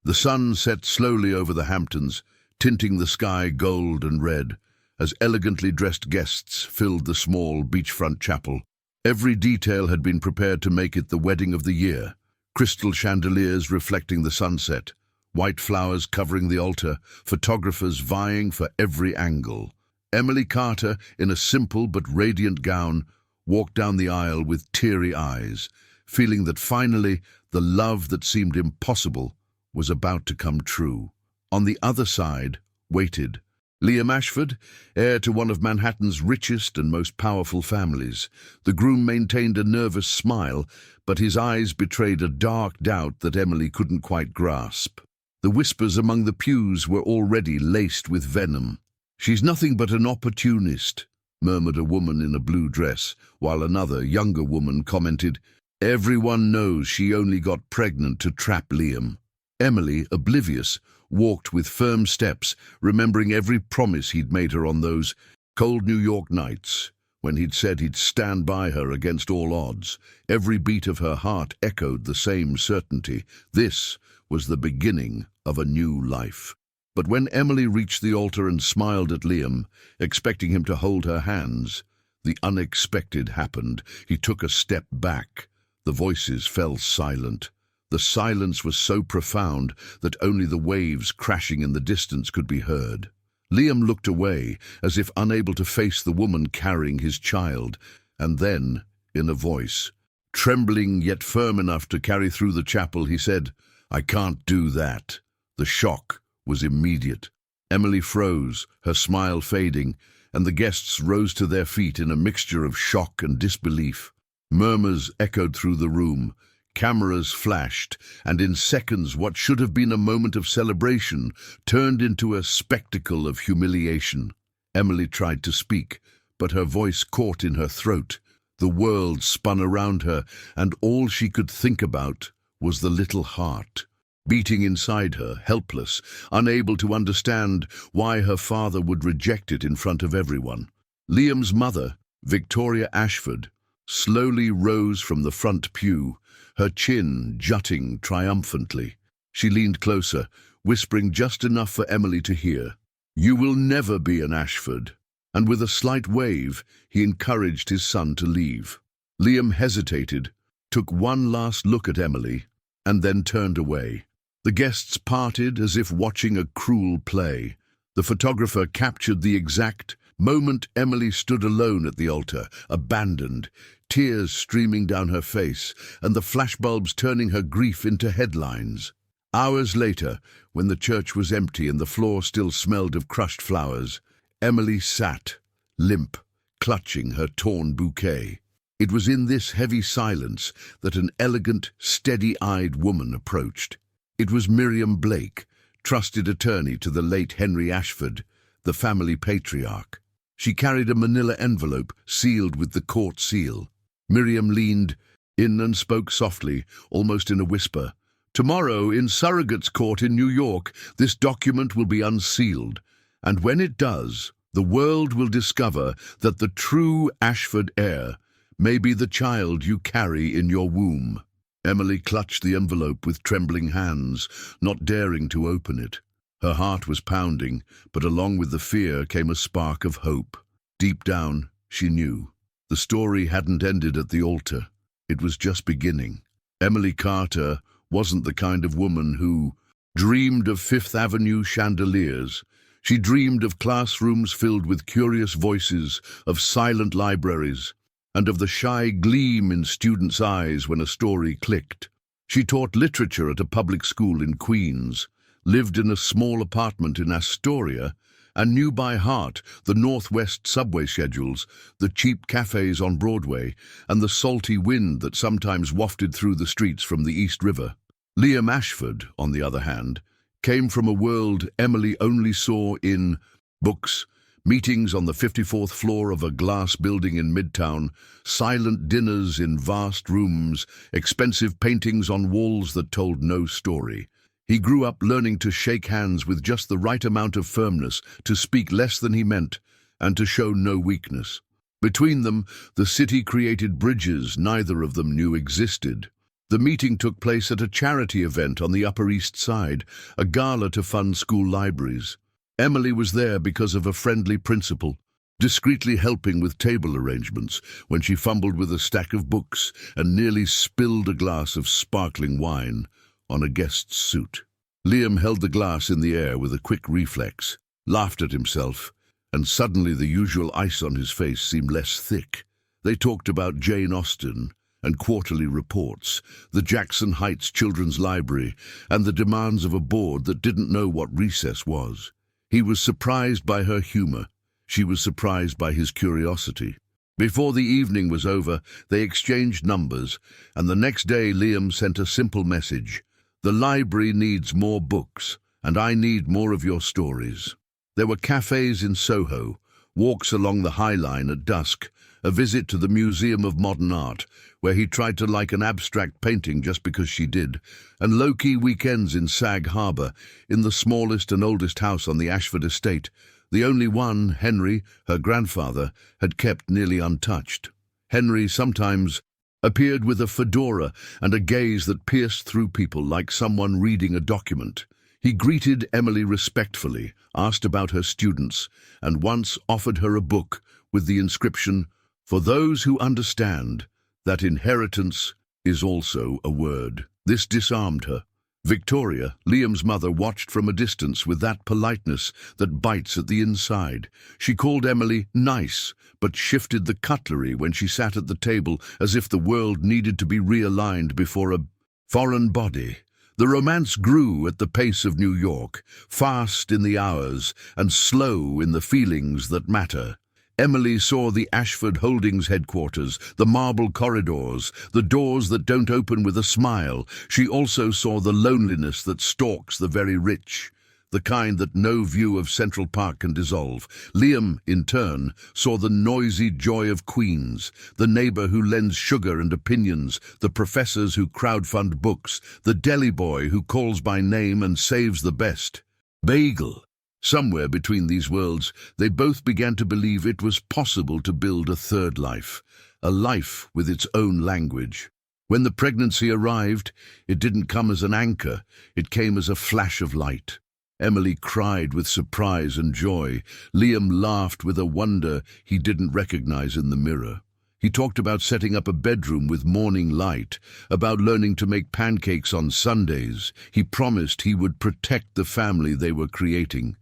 The sun set slowly over the Hamptons, tinting the sky gold and red, as elegantly dressed guests filled the small beachfront chapel. Every detail had been prepared to make it the wedding of the year. Crystal chandeliers reflecting the sunset, white flowers covering the altar, photographers vying for every angle. Emily Carter, in a simple but radiant gown, walked down the aisle with teary eyes, feeling that finally the love that seemed impossible was about to come true. On the other side waited Liam Ashford, heir to one of Manhattan's richest and most powerful families. The groom maintained a nervous smile, but his eyes betrayed a dark doubt that Emily couldn't quite grasp. The whispers among the pews were already laced with venom. "She's nothing but an opportunist," murmured a woman in a blue dress, while another, younger woman commented, "Everyone knows she only got pregnant to trap Liam." Emily, oblivious, walked with firm steps, remembering every promise he'd made her on those cold New York nights, when he'd said he'd stand by her against all odds. Every beat of her heart echoed the same certainty. This was the beginning of a new life. But when Emily reached the altar and smiled at Liam, expecting him to hold her hands, the unexpected happened. He took a step back. The voices fell silent. The silence was so profound that only the waves crashing in the distance could be heard. Liam looked away, as if unable to face the woman carrying his child, and then, in a voice, trembling yet firm enough to carry through the chapel, he said, "I can't do that." The shock was immediate. Emily froze, her smile fading, and the guests rose to their feet in a mixture of shock and disbelief. Murmurs echoed through the room. Cameras flashed, and in seconds what should have been a moment of celebration turned into a spectacle of humiliation. Emily tried to speak, but her voice caught in her throat. The world spun around her, and all she could think about was the little heart beating inside her, helpless, unable to understand why her father would reject it in front of everyone. Liam's mother, Victoria Ashford, slowly rose from the front pew, her chin jutting triumphantly. She leaned closer, whispering just enough for Emily to hear. "You will never be an Ashford." And with a slight wave, he encouraged his son to leave. Liam hesitated, took one last look at Emily, and then turned away. The guests parted as if watching a cruel play. The photographer captured the exact moment Emily stood alone at the altar, abandoned, tears streaming down her face, and the flashbulbs turning her grief into headlines. Hours later, when the church was empty and the floor still smelled of crushed flowers, Emily sat, limp, clutching her torn bouquet. It was in this heavy silence that an elegant, steady-eyed woman approached. It was Miriam Blake, trusted attorney to the late Henry Ashford, the family patriarch. She carried a manila envelope sealed with the court seal. Miriam leaned in and spoke softly, almost in a whisper. "Tomorrow, in Surrogate's Court in New York, this document will be unsealed, and when it does, the world will discover that the true Ashford heir may be the child you carry in your womb." Emily clutched the envelope with trembling hands, not daring to open it. Her heart was pounding, but along with the fear came a spark of hope. Deep down, she knew. The story hadn't ended at the altar. It was just beginning. Emily Carter wasn't the kind of woman who dreamed of Fifth Avenue chandeliers. She dreamed of classrooms filled with curious voices, of silent libraries, and of the shy gleam in students' eyes when a story clicked. She taught literature at a public school in Queens, lived in a small apartment in Astoria, and knew by heart the Northwest subway schedules, the cheap cafes on Broadway, and the salty wind that sometimes wafted through the streets from the East River. Liam Ashford, on the other hand, came from a world Emily only saw in books, meetings on the 54th floor of a glass building in Midtown, silent dinners in vast rooms, expensive paintings on walls that told no story. He grew up learning to shake hands with just the right amount of firmness, to speak less than he meant, and to show no weakness. Between them, the city created bridges neither of them knew existed. The meeting took place at a charity event on the Upper East Side, a gala to fund school libraries. Emily was there because of a friendly principal, discreetly helping with table arrangements when she fumbled with a stack of books and nearly spilled a glass of sparkling wine on a guest's suit. Liam held the glass in the air with a quick reflex, laughed at himself, and suddenly the usual ice on his face seemed less thick. They talked about Jane Austen and quarterly reports, the Jackson Heights Children's Library, and the demands of a board that didn't know what recess was. He was surprised by her humor. She was surprised by his curiosity. Before the evening was over, they exchanged numbers, and the next day Liam sent a simple message. "The library needs more books, and I need more of your stories." There were cafes in Soho, walks along the High Line at dusk, a visit to the Museum of Modern Art, where he tried to like an abstract painting just because she did, and low-key weekends in Sag Harbor, in the smallest and oldest house on the Ashford estate, the only one Henry, her grandfather, had kept nearly untouched. Henry sometimes appeared with a fedora and a gaze that pierced through people like someone reading a document. He greeted Emily respectfully, asked about her students, and once offered her a book with the inscription, "For those who understand that inheritance is also a word." This disarmed her. Victoria, Liam's mother, watched from a distance with that politeness that bites at the inside. She called Emily nice, but shifted the cutlery when she sat at the table as if the world needed to be realigned before a foreign body. The romance grew at the pace of New York, fast in the hours and slow in the feelings that matter. Emily saw the Ashford Holdings headquarters, the marble corridors, the doors that don't open with a smile. She also saw the loneliness that stalks the very rich, the kind that no view of Central Park can dissolve. Liam, in turn, saw the noisy joy of Queens, the neighbor who lends sugar and opinions, the professors who crowdfund books, the deli boy who calls by name and saves the best bagel. Somewhere between these worlds, they both began to believe it was possible to build a third life, a life with its own language. When the pregnancy arrived, it didn't come as an anchor, it came as a flash of light. Emily cried with surprise and joy. Liam laughed with a wonder he didn't recognize in the mirror. He talked about setting up a bedroom with morning light, about learning to make pancakes on Sundays. He promised he would protect the family they were creating.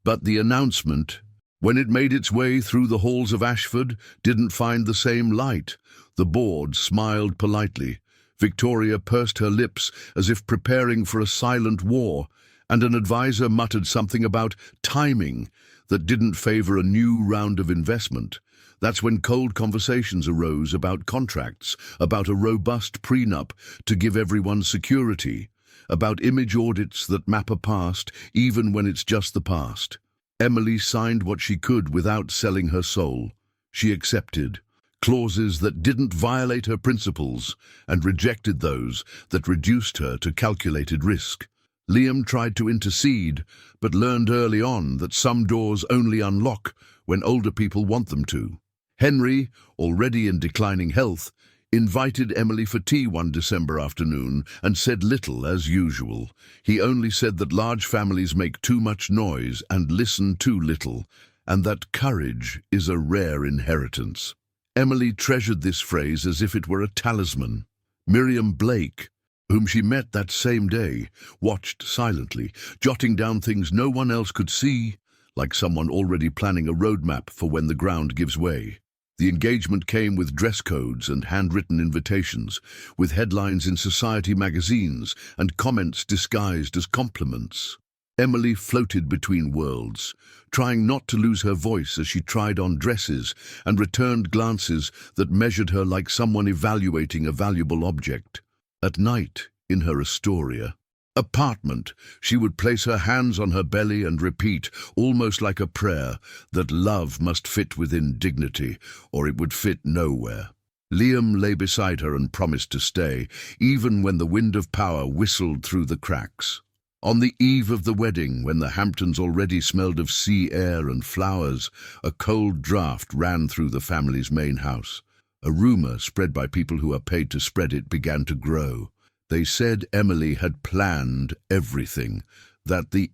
But the announcement, when it made its way through the halls of Ashford, didn't find the same light. The board smiled politely. Victoria pursed her lips as if preparing for a silent war, and an advisor muttered something about timing that didn't favor a new round of investment. That's when cold conversations arose about contracts, about a robust prenup to give everyone security, about image audits that map a past even when it's just the past. Emily signed what she could without selling her soul. She accepted clauses that didn't violate her principles and rejected those that reduced her to calculated risk. Liam tried to intercede, but learned early on that some doors only unlock when older people want them to. Henry, already in declining health, invited Emily for tea one December afternoon and said little as usual. He only said that large families make too much noise and listen too little, and that courage is a rare inheritance. Emily treasured this phrase as if it were a talisman. Miriam Blake, whom she met that same day, watched silently, jotting down things no one else could see, like someone already planning a roadmap for when the ground gives way. The engagement came with dress codes and handwritten invitations, with headlines in society magazines and comments disguised as compliments. Emily floated between worlds, trying not to lose her voice as she tried on dresses and returned glances that measured her like someone evaluating a valuable object. At night, in her Astoria apartment, she would place her hands on her belly and repeat, almost like a prayer, that love must fit within dignity, or it would fit nowhere. Liam lay beside her and promised to stay, even when the wind of power whistled through the cracks. On the eve of the wedding, when the Hamptons already smelled of sea air and flowers, a cold draught ran through the family's main house. A rumor spread by people who are paid to spread it began to grow. They said Emily had planned everything, that the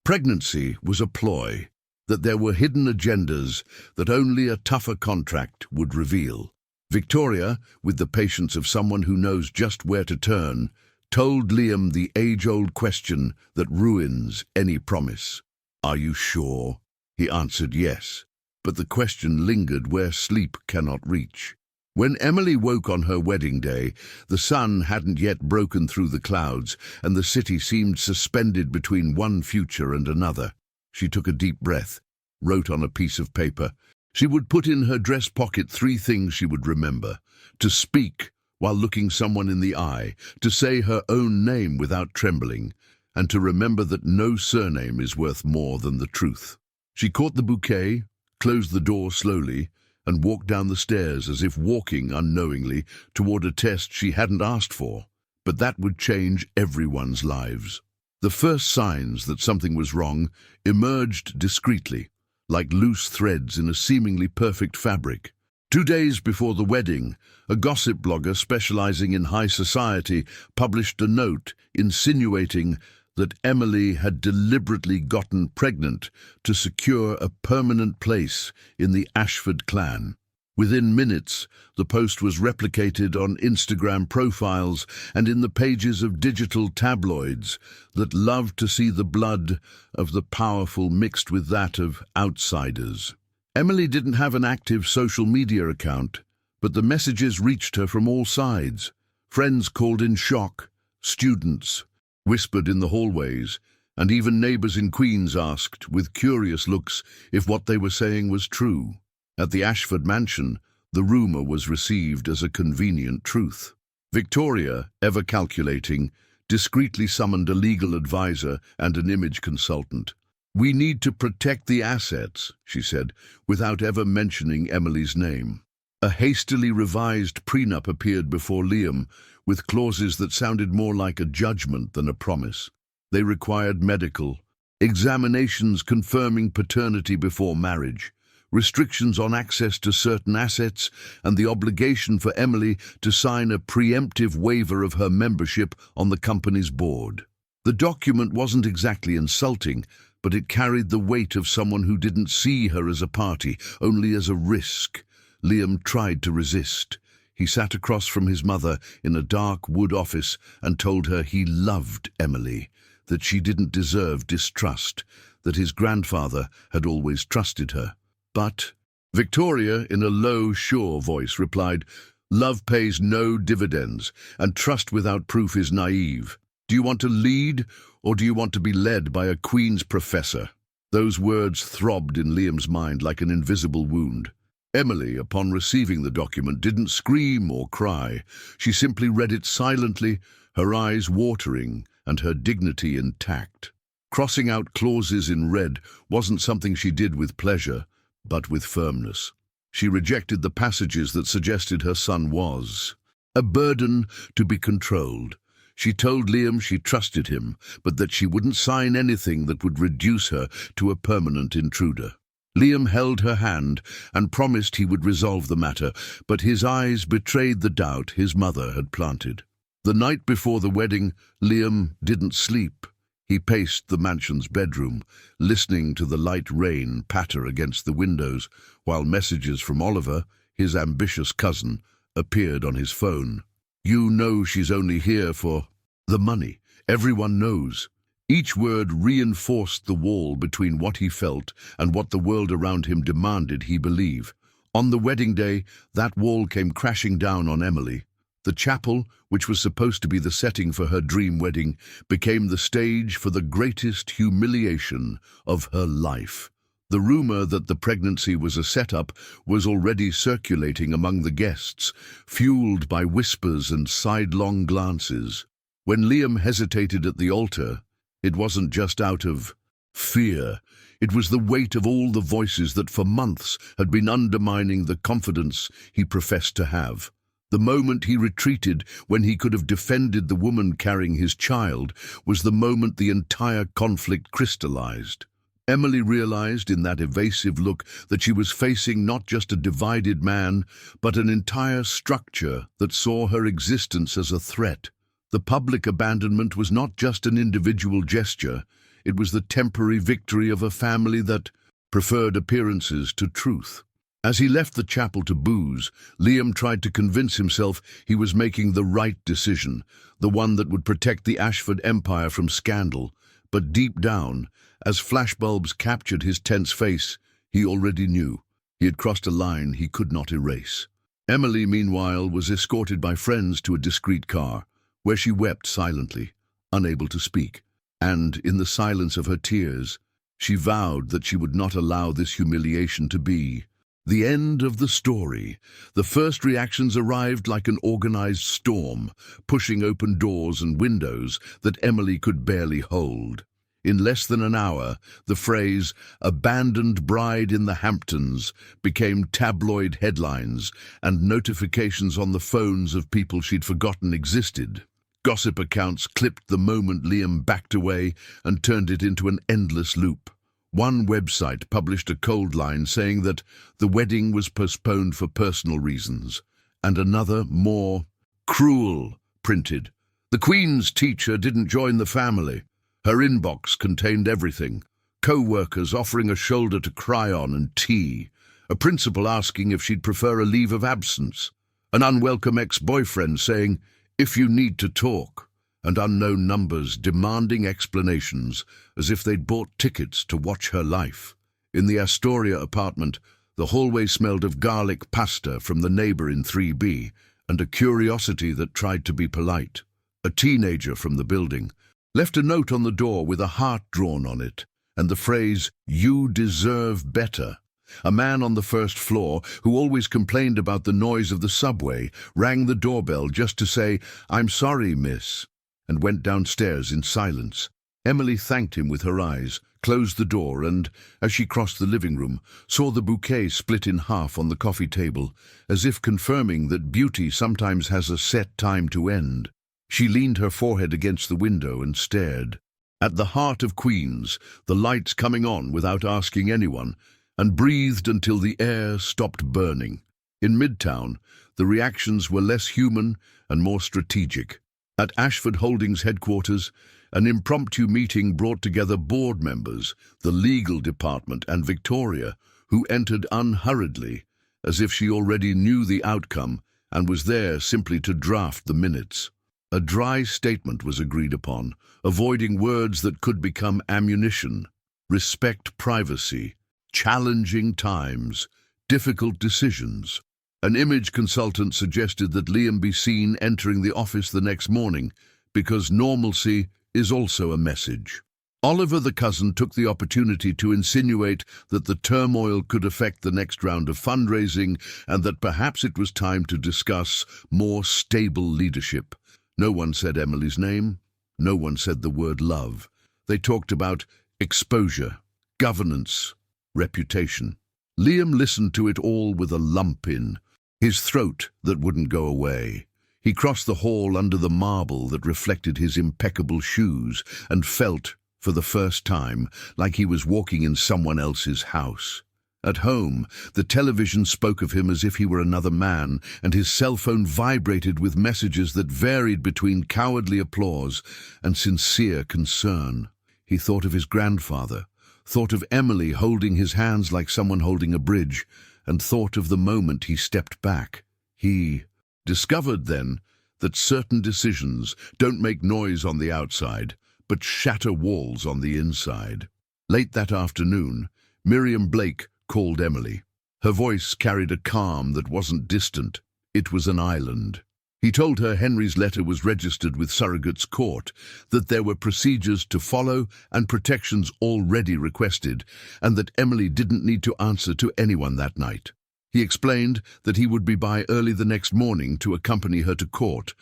pregnancy was a ploy, that there were hidden agendas that only a tougher contract would reveal. Victoria, with the patience of someone who knows just where to turn, told Liam the age-old question that ruins any promise. "Are you sure?" He answered yes, but the question lingered where sleep cannot reach. When Emily woke on her wedding day, the sun hadn't yet broken through the clouds, and the city seemed suspended between one future and another. She took a deep breath, wrote on a piece of paper. She would put in her dress pocket 3 things she would remember: to speak while looking someone in the eye, to say her own name without trembling, and to remember that no surname is worth more than the truth. She caught the bouquet, closed the door slowly, and walked down the stairs as if walking unknowingly toward a test she hadn't asked for, but that would change everyone's lives. The first signs that something was wrong emerged discreetly, like loose threads in a seemingly perfect fabric. 2 days before the wedding, a gossip blogger specializing in high society published a note insinuating that Emily had deliberately gotten pregnant to secure a permanent place in the Ashford clan. Within minutes, the post was replicated on Instagram profiles and in the pages of digital tabloids that loved to see the blood of the powerful mixed with that of outsiders. Emily didn't have an active social media account, but the messages reached her from all sides. Friends called in shock, students whispered in the hallways, and even neighbors in Queens asked, with curious looks, if what they were saying was true. At the Ashford mansion, the rumor was received as a convenient truth. Victoria, ever calculating, discreetly summoned a legal advisor and an image consultant. "We need to protect the assets," she said, without ever mentioning Emily's name. A hastily revised prenup appeared before Liam, with clauses that sounded more like a judgment than a promise. They required medical examinations confirming paternity before marriage, restrictions on access to certain assets, and the obligation for Emily to sign a preemptive waiver of her membership on the company's board. The document wasn't exactly insulting, but it carried the weight of someone who didn't see her as a party, only as a risk. Liam tried to resist. He sat across from his mother in a dark wood office and told her he loved Emily, that she didn't deserve distrust, that his grandfather had always trusted her. But Victoria, in a low, sure voice, replied, "Love pays no dividends, and trust without proof is naive. Do you want to lead, or do you want to be led by a Queen's professor?" Those words throbbed in Liam's mind like an invisible wound. Emily, upon receiving the document, didn't scream or cry. She simply read it silently, her eyes watering and her dignity intact. Crossing out clauses in red wasn't something she did with pleasure, but with firmness. She rejected the passages that suggested her son was a burden to be controlled. She told Liam she trusted him, but that she wouldn't sign anything that would reduce her to a permanent intruder. Liam held her hand and promised he would resolve the matter, but his eyes betrayed the doubt his mother had planted. The night before the wedding, Liam didn't sleep. He paced the mansion's bedroom, listening to the light rain patter against the windows, while messages from Oliver, his ambitious cousin, appeared on his phone. "You know she's only here for the money. Everyone knows." Each word reinforced the wall between what he felt and what the world around him demanded he believe. On the wedding day, that wall came crashing down on Emily. The chapel, which was supposed to be the setting for her dream wedding, became the stage for the greatest humiliation of her life. The rumor that the pregnancy was a setup was already circulating among the guests, fueled by whispers and sidelong glances. When Liam hesitated at the altar, it wasn't just out of fear. It was the weight of all the voices that for months had been undermining the confidence he professed to have. The moment he retreated, when he could have defended the woman carrying his child, was the moment the entire conflict crystallized. Emily realized in that evasive look that she was facing not just a divided man, but an entire structure that saw her existence as a threat. The public abandonment was not just an individual gesture, it was the temporary victory of a family that preferred appearances to truth. As he left the chapel to booze, Liam tried to convince himself he was making the right decision, the one that would protect the Ashford empire from scandal. But deep down, as flashbulbs captured his tense face, he already knew. He had crossed a line he could not erase. Emily, meanwhile, was escorted by friends to a discreet car, where she wept silently, unable to speak. And, in the silence of her tears, she vowed that she would not allow this humiliation to be the end of the story. The first reactions arrived like an organized storm, pushing open doors and windows that Emily could barely hold. In less than an hour, the phrase, "abandoned bride in the Hamptons," became tabloid headlines and notifications on the phones of people she'd forgotten existed. Gossip accounts clipped the moment Liam backed away and turned it into an endless loop. One website published a cold line saying that the wedding was postponed for personal reasons, and another, more cruel, printed, "The Queen's teacher didn't join the family. Her inbox contained everything. Co-workers offering a shoulder to cry on and tea. A principal asking if she'd prefer a leave of absence. An unwelcome ex-boyfriend saying, 'If you need to talk.' And unknown numbers demanding explanations as if they'd bought tickets to watch her life. In the Astoria apartment, the hallway smelled of garlic pasta from the neighbor in 3B and a curiosity that tried to be polite. A teenager from the building left a note on the door with a heart drawn on it and the phrase, "You deserve better." A man on the first floor, who always complained about the noise of the subway, rang the doorbell just to say, "I'm sorry, miss," and went downstairs in silence. Emily thanked him with her eyes, closed the door, and, as she crossed the living room, saw the bouquet split in half on the coffee table, as if confirming that beauty sometimes has a set time to end. She leaned her forehead against the window and stared. At the heart of Queens, the lights coming on without asking anyone, and breathed until the air stopped burning. In Midtown, the reactions were less human and more strategic. At Ashford Holdings headquarters, an impromptu meeting brought together board members, the legal department, and Victoria, who entered unhurriedly, as if she already knew the outcome and was there simply to draft the minutes. A dry statement was agreed upon, avoiding words that could become ammunition. Respect privacy, challenging times, difficult decisions. An image consultant suggested that Liam be seen entering the office the next morning, because normalcy is also a message. Oliver, the cousin, took the opportunity to insinuate that the turmoil could affect the next round of fundraising and that perhaps it was time to discuss more stable leadership. No one said Emily's name. No one said the word love. They talked about exposure, governance, reputation. Liam listened to it all with a lump in his throat that wouldn't go away. He crossed the hall under the marble that reflected his impeccable shoes and felt, for the first time, like he was walking in someone else's house. At home, the television spoke of him as if he were another man, and his cell phone vibrated with messages that varied between cowardly applause and sincere concern. He thought of his grandfather, thought of Emily holding his hands like someone holding a bridge, and thought of the moment he stepped back. He discovered then that certain decisions don't make noise on the outside, but shatter walls on the inside. Late that afternoon, Miriam Blake called Emily. Her voice carried a calm that wasn't distant. It was an island. He told her Henry's letter was registered with Surrogate's Court, that there were procedures to follow and protections already requested, and that Emily didn't need to answer to anyone that night. He explained that he would be by early the next morning to accompany her to court,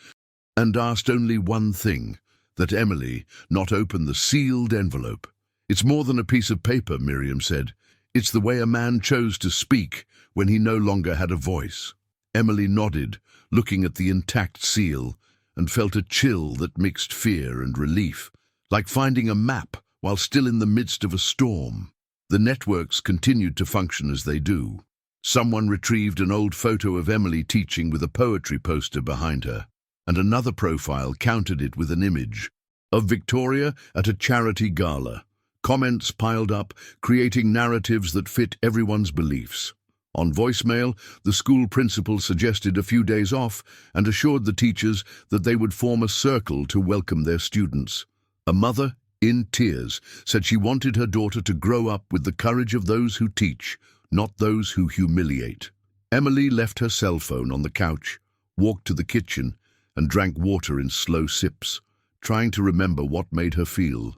and asked only one thing, that Emily not open the sealed envelope. "It's more than a piece of paper," Miriam said. "It's the way a man chose to speak when he no longer had a voice." Emily nodded, looking at the intact seal, and felt a chill that mixed fear and relief, like finding a map while still in the midst of a storm. The networks continued to function as they do. Someone retrieved an old photo of Emily teaching with a poetry poster behind her, and another profile countered it with an image of Victoria at a charity gala. Comments piled up, creating narratives that fit everyone's beliefs. On voicemail, the school principal suggested a few days off and assured the teachers that they would form a circle to welcome their students. A mother, in tears, said she wanted her daughter to grow up with the courage of those who teach, not those who humiliate. Emily left her cell phone on the couch, walked to the kitchen, and drank water in slow sips, trying to remember what made her feel.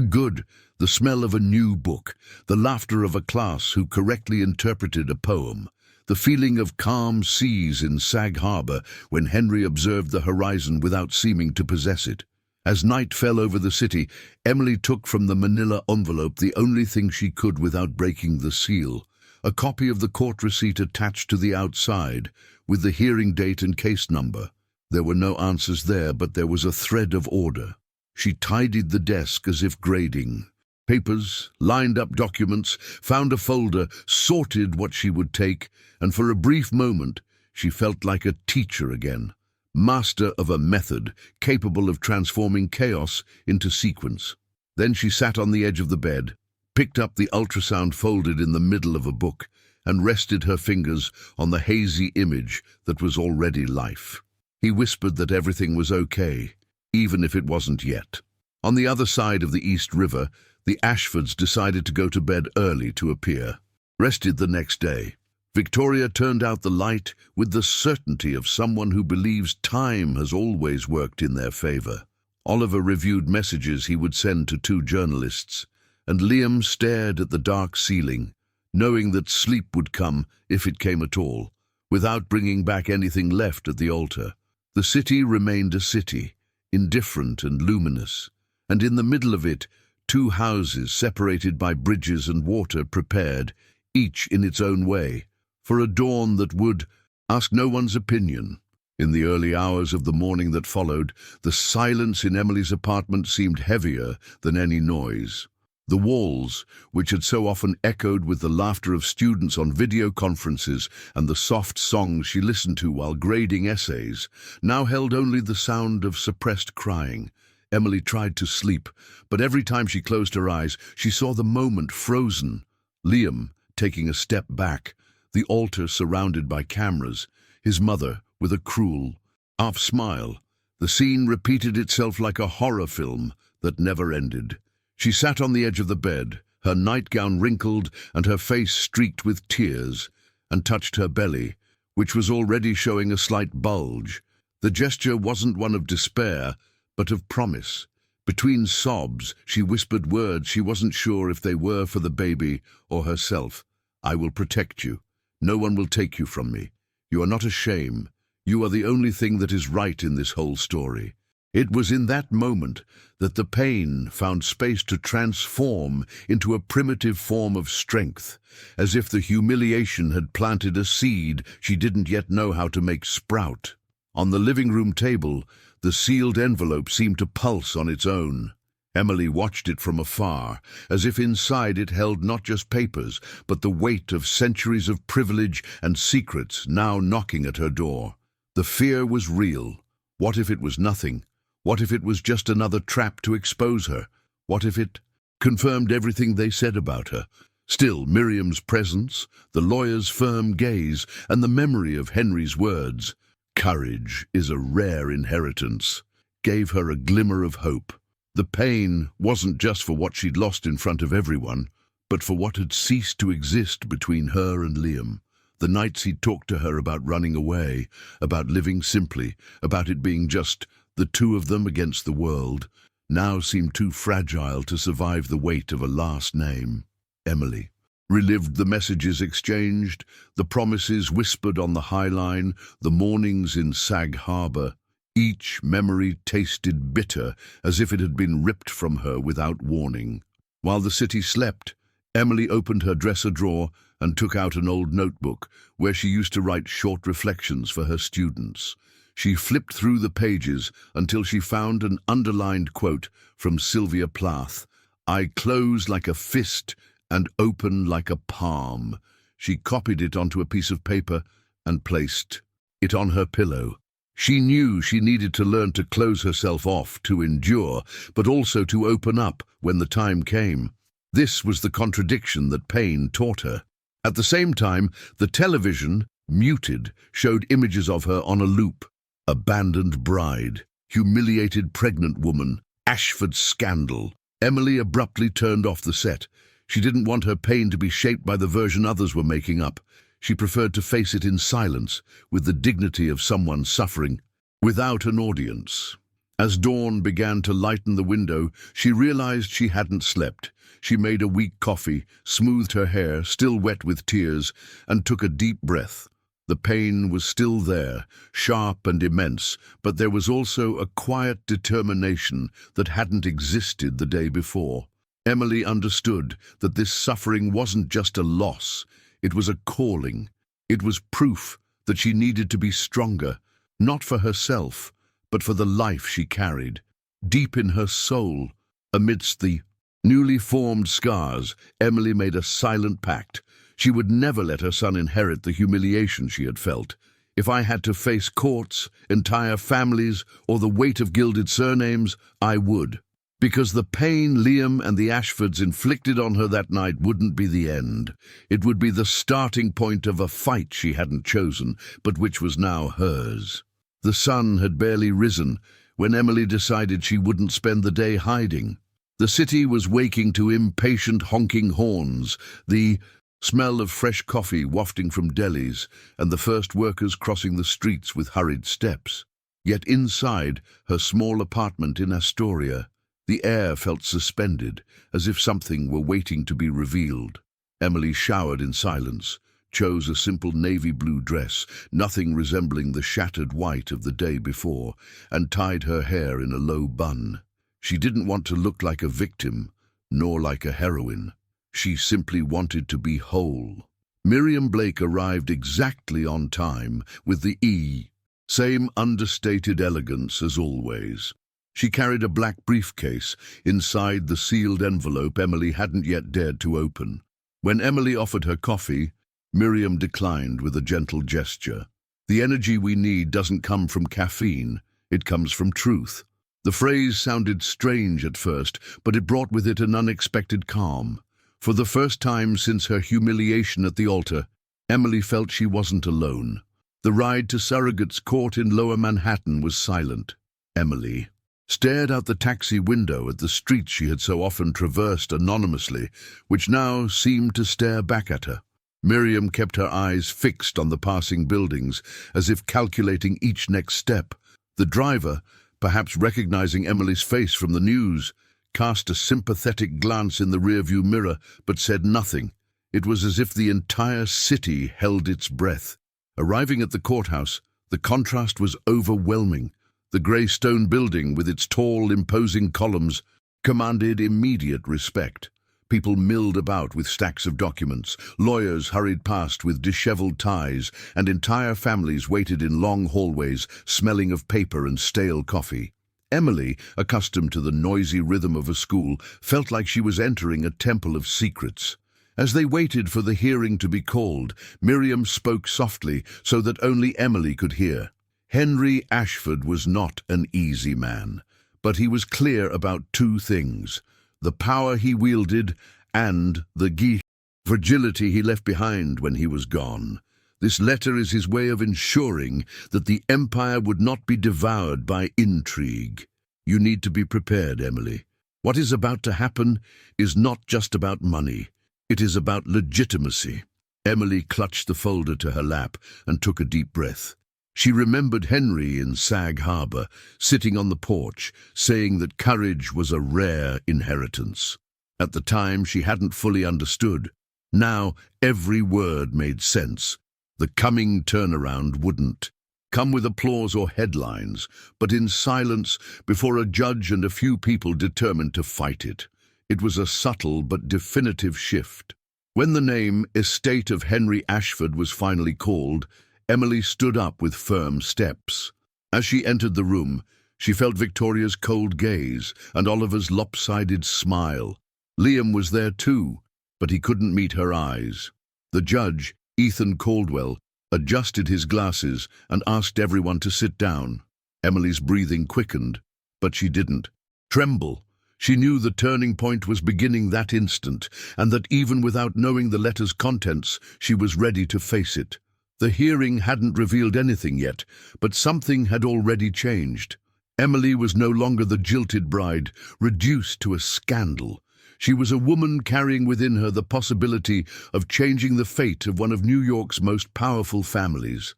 Good, the smell of a new book, the laughter of a class who correctly interpreted a poem, the feeling of calm seas in Sag Harbor when Henry observed the horizon without seeming to possess it. As night fell over the city, Emily took from the manila envelope the only thing she could without breaking the seal, a copy of the court receipt attached to the outside, with the hearing date and case number. There were no answers there, but there was a thread of order. She tidied the desk as if grading. Papers, lined up documents, found a folder, sorted what she would take, and for a brief moment she felt like a teacher again, master of a method capable of transforming chaos into sequence. Then she sat on the edge of the bed, picked up the ultrasound folded in the middle of a book, and rested her fingers on the hazy image that was already life. He whispered that everything was okay, even if it wasn't yet. On the other side of the East River, the Ashfords decided to go to bed early to appear. Rested the next day, Victoria turned out the light with the certainty of someone who believes time has always worked in their favor. Oliver reviewed messages he would send to 2 journalists, and Liam stared at the dark ceiling, knowing that sleep would come, if it came at all, without bringing back anything left at the altar. The city remained a city, indifferent and luminous, and in the middle of it, 2 houses separated by bridges and water prepared, each in its own way, for a dawn that would ask no one's opinion. In the early hours of the morning that followed, the silence in Emily's apartment seemed heavier than any noise. The walls, which had so often echoed with the laughter of students on video conferences and the soft songs she listened to while grading essays, now held only the sound of suppressed crying. Emily tried to sleep, but every time she closed her eyes, she saw the moment frozen. Liam taking a step back, the altar surrounded by cameras, his mother with a cruel, half-smile. The scene repeated itself like a horror film that never ended. She sat on the edge of the bed, her nightgown wrinkled and her face streaked with tears, and touched her belly, which was already showing a slight bulge. The gesture wasn't one of despair, but of promise. Between sobs, she whispered words she wasn't sure if they were for the baby or herself. "I will protect you. No one will take you from me. You are not a shame. You are the only thing that is right in this whole story." It was in that moment that the pain found space to transform into a primitive form of strength, as if the humiliation had planted a seed she didn't yet know how to make sprout. On the living room table, the sealed envelope seemed to pulse on its own. Emily watched it from afar, as if inside it held not just papers, but the weight of centuries of privilege and secrets now knocking at her door. The fear was real. What if it was nothing? What if it was just another trap to expose her? What if it confirmed everything they said about her? Still, Miriam's presence, the lawyer's firm gaze, and the memory of Henry's words, "Courage is a rare inheritance," gave her a glimmer of hope. The pain wasn't just for what she'd lost in front of everyone, but for what had ceased to exist between her and Liam. The nights he'd talked to her about running away, about living simply, about it being just the 2 of them against the world, now seemed too fragile to survive the weight of a last name. Emily relived the messages exchanged, the promises whispered on the High Line, the mornings in Sag Harbor. Each memory tasted bitter, as if it had been ripped from her without warning. While the city slept, Emily opened her dresser drawer and took out an old notebook where she used to write short reflections for her students. She flipped through the pages until she found an underlined quote from Sylvia Plath. "I close like a fist and open like a palm. She copied it onto a piece of paper and placed it on her pillow. She knew she needed to learn to close herself off, to endure, but also to open up when the time came. This was the contradiction that pain taught her. At the same time, the television, muted, showed images of her on a loop. Abandoned bride, humiliated pregnant woman, Ashford scandal. Emily abruptly turned off the set. She didn't want her pain to be shaped by the version others were making up. She preferred to face it in silence, with the dignity of someone suffering, without an audience. As dawn began to lighten the window, she realized she hadn't slept. She made a weak coffee, smoothed her hair, still wet with tears, and took a deep breath. The pain was still there, sharp and immense, but there was also a quiet determination that hadn't existed the day before. Emily understood that this suffering wasn't just a loss. It was a calling. It was proof that she needed to be stronger, not for herself, but for the life she carried. Deep in her soul, amidst the newly formed scars, Emily made a silent pact. She would never let her son inherit the humiliation she had felt. If I had to face courts, entire families, or the weight of gilded surnames, I would. Because the pain Liam and the Ashfords inflicted on her that night wouldn't be the end. It would be the starting point of a fight she hadn't chosen, but which was now hers. The sun had barely risen when Emily decided she wouldn't spend the day hiding. The city was waking to impatient honking horns, the smell of fresh coffee wafting from delis, and the first workers crossing the streets with hurried steps. Yet inside her small apartment in Astoria, the air felt suspended, as if something were waiting to be revealed. Emily showered in silence, chose a simple navy blue dress, nothing resembling the shattered white of the day before, and tied her hair in a low bun. She didn't want to look like a victim, nor like a heroine. She simply wanted to be whole. Miriam Blake arrived exactly on time, with the same understated elegance as always. She carried a black briefcase. Inside the sealed envelope Emily hadn't yet dared to open. When Emily offered her coffee, Miriam declined with a gentle gesture. The energy we need doesn't come from caffeine, it comes from truth. The phrase sounded strange at first, but it brought with it an unexpected calm. For the first time since her humiliation at the altar, Emily felt she wasn't alone. The ride to Surrogate's court in Lower Manhattan was silent. Emily stared out the taxi window at the streets she had so often traversed anonymously, which now seemed to stare back at her. Miriam kept her eyes fixed on the passing buildings, as if calculating each next step. The driver, perhaps recognizing Emily's face from the news, cast a sympathetic glance in the rearview mirror, but said nothing. It was as if the entire city held its breath. Arriving at the courthouse, the contrast was overwhelming. The grey stone building, with its tall, imposing columns, commanded immediate respect. People milled about with stacks of documents, lawyers hurried past with disheveled ties, and entire families waited in long hallways, smelling of paper and stale coffee. Emily, accustomed to the noisy rhythm of a school, felt like she was entering a temple of secrets. As they waited for the hearing to be called, Miriam spoke softly so that only Emily could hear. Henry Ashford was not an easy man, but he was clear about two things: the power he wielded and the fragility he left behind when he was gone. This letter is his way of ensuring that the empire would not be devoured by intrigue. You need to be prepared, Emily. What is about to happen is not just about money. It is about legitimacy. Emily clutched the folder to her lap and took a deep breath. She remembered Henry in Sag Harbor, sitting on the porch, saying that courage was a rare inheritance. At the time, she hadn't fully understood. Now, every word made sense. The coming turnaround wouldn't come with applause or headlines, but in silence before a judge and a few people determined to fight it. It was a subtle but definitive shift. When the name Estate of Henry Ashford was finally called, Emily stood up with firm steps. As she entered the room, she felt Victoria's cold gaze and Oliver's lopsided smile. Liam was there too, but he couldn't meet her eyes. The judge, Ethan Caldwell, adjusted his glasses and asked everyone to sit down. Emily's breathing quickened, but she didn't tremble. She knew the turning point was beginning that instant, and that even without knowing the letter's contents, she was ready to face it. The hearing hadn't revealed anything yet, but something had already changed. Emily was no longer the jilted bride, reduced to a scandal. She was a woman carrying within her the possibility of changing the fate of one of New York's most powerful families.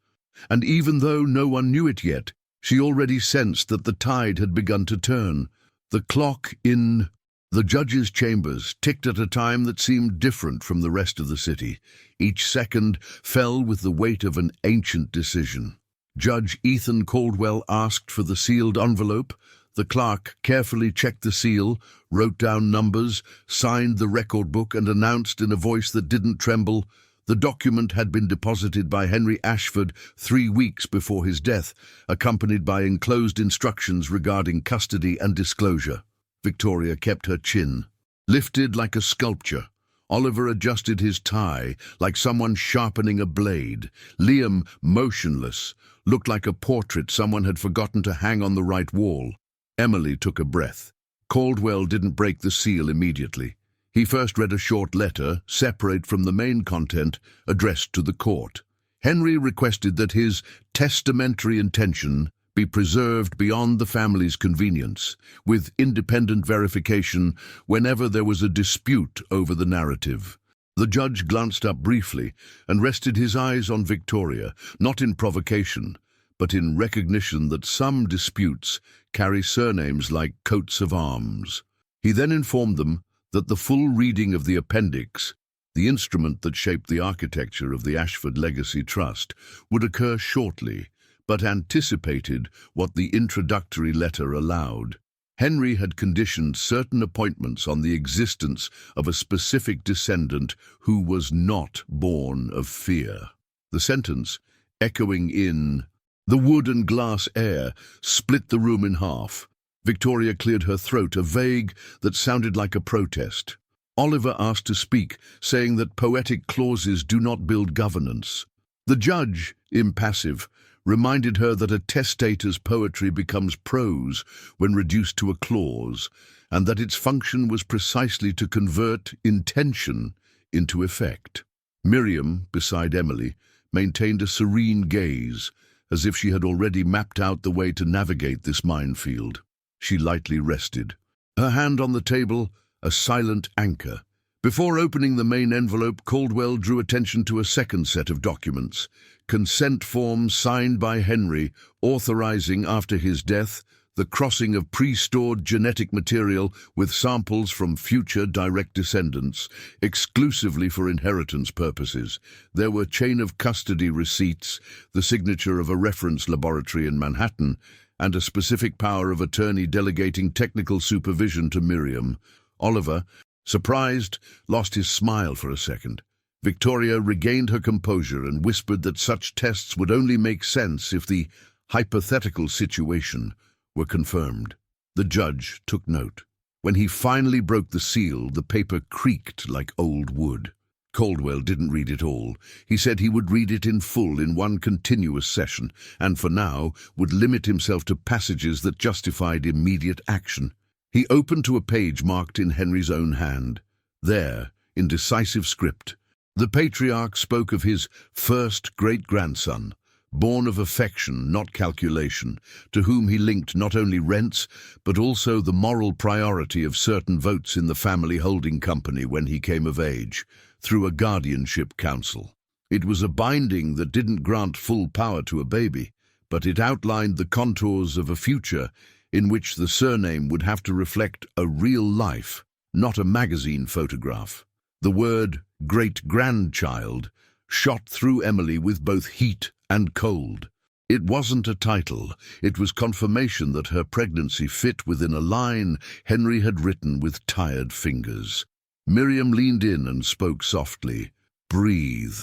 And even though no one knew it yet, she already sensed that the tide had begun to turn. The clock in the judge's chambers ticked at a time that seemed different from the rest of the city. Each second fell with the weight of an ancient decision. Judge Ethan Caldwell asked for the sealed envelope. The clerk carefully checked the seal, wrote down numbers, signed the record book, and announced in a voice that didn't tremble, the document had been deposited by Henry Ashford 3 weeks before his death, accompanied by enclosed instructions regarding custody and disclosure. Victoria kept her chin lifted like a sculpture. Oliver adjusted his tie like someone sharpening a blade. Liam, motionless, looked like a portrait someone had forgotten to hang on the right wall. Emily took a breath. Caldwell didn't break the seal immediately. He first read a short letter, separate from the main content, addressed to the court. Henry requested that his testamentary intention be preserved beyond the family's convenience, with independent verification whenever there was a dispute over the narrative. The judge glanced up briefly and rested his eyes on Victoria, not in provocation, but in recognition that some disputes carry surnames like coats of arms. He then informed them that the full reading of the appendix, the instrument that shaped the architecture of the Ashford Legacy Trust, would occur shortly, but anticipated what the introductory letter allowed. Henry had conditioned certain appointments on the existence of a specific descendant who was not born of fear. The sentence, echoing in the wood and glass air, split the room in half. Victoria cleared her throat, a vague that sounded like a protest. Oliver asked to speak, saying that poetic clauses do not build governance. The judge, impassive, reminded her that a testator's poetry becomes prose when reduced to a clause, and that its function was precisely to convert intention into effect. Miriam, beside Emily, maintained a serene gaze, as if she had already mapped out the way to navigate this minefield. She lightly rested, her hand on the table, a silent anchor. Before opening the main envelope, Caldwell drew attention to a second set of documents, consent forms signed by Henry, authorizing, after his death, the crossing of pre-stored genetic material with samples from future direct descendants, exclusively for inheritance purposes. There were chain of custody receipts, the signature of a reference laboratory in Manhattan, and a specific power of attorney delegating technical supervision to Miriam. Oliver, surprised, lost his smile for a second. Victoria regained her composure and whispered that such tests would only make sense if the hypothetical situation were confirmed. The judge took note. When he finally broke the seal, the paper creaked like old wood. Caldwell didn't read it all. He said he would read it in full in one continuous session, and for now would limit himself to passages that justified immediate action. He opened to a page marked in Henry's own hand. There, in decisive script, the patriarch spoke of his first great-grandson, born of affection, not calculation, to whom he linked not only rents, but also the moral priority of certain votes in the family holding company when he came of age, through a guardianship council. It was a binding that didn't grant full power to a baby, but it outlined the contours of a future in which the surname would have to reflect a real life, not a magazine photograph. The word great-grandchild shot through Emily with both heat and cold. It wasn't a title, it was confirmation that her pregnancy fit within a line Henry had written with tired fingers. Miriam leaned in and spoke softly. "Breathe."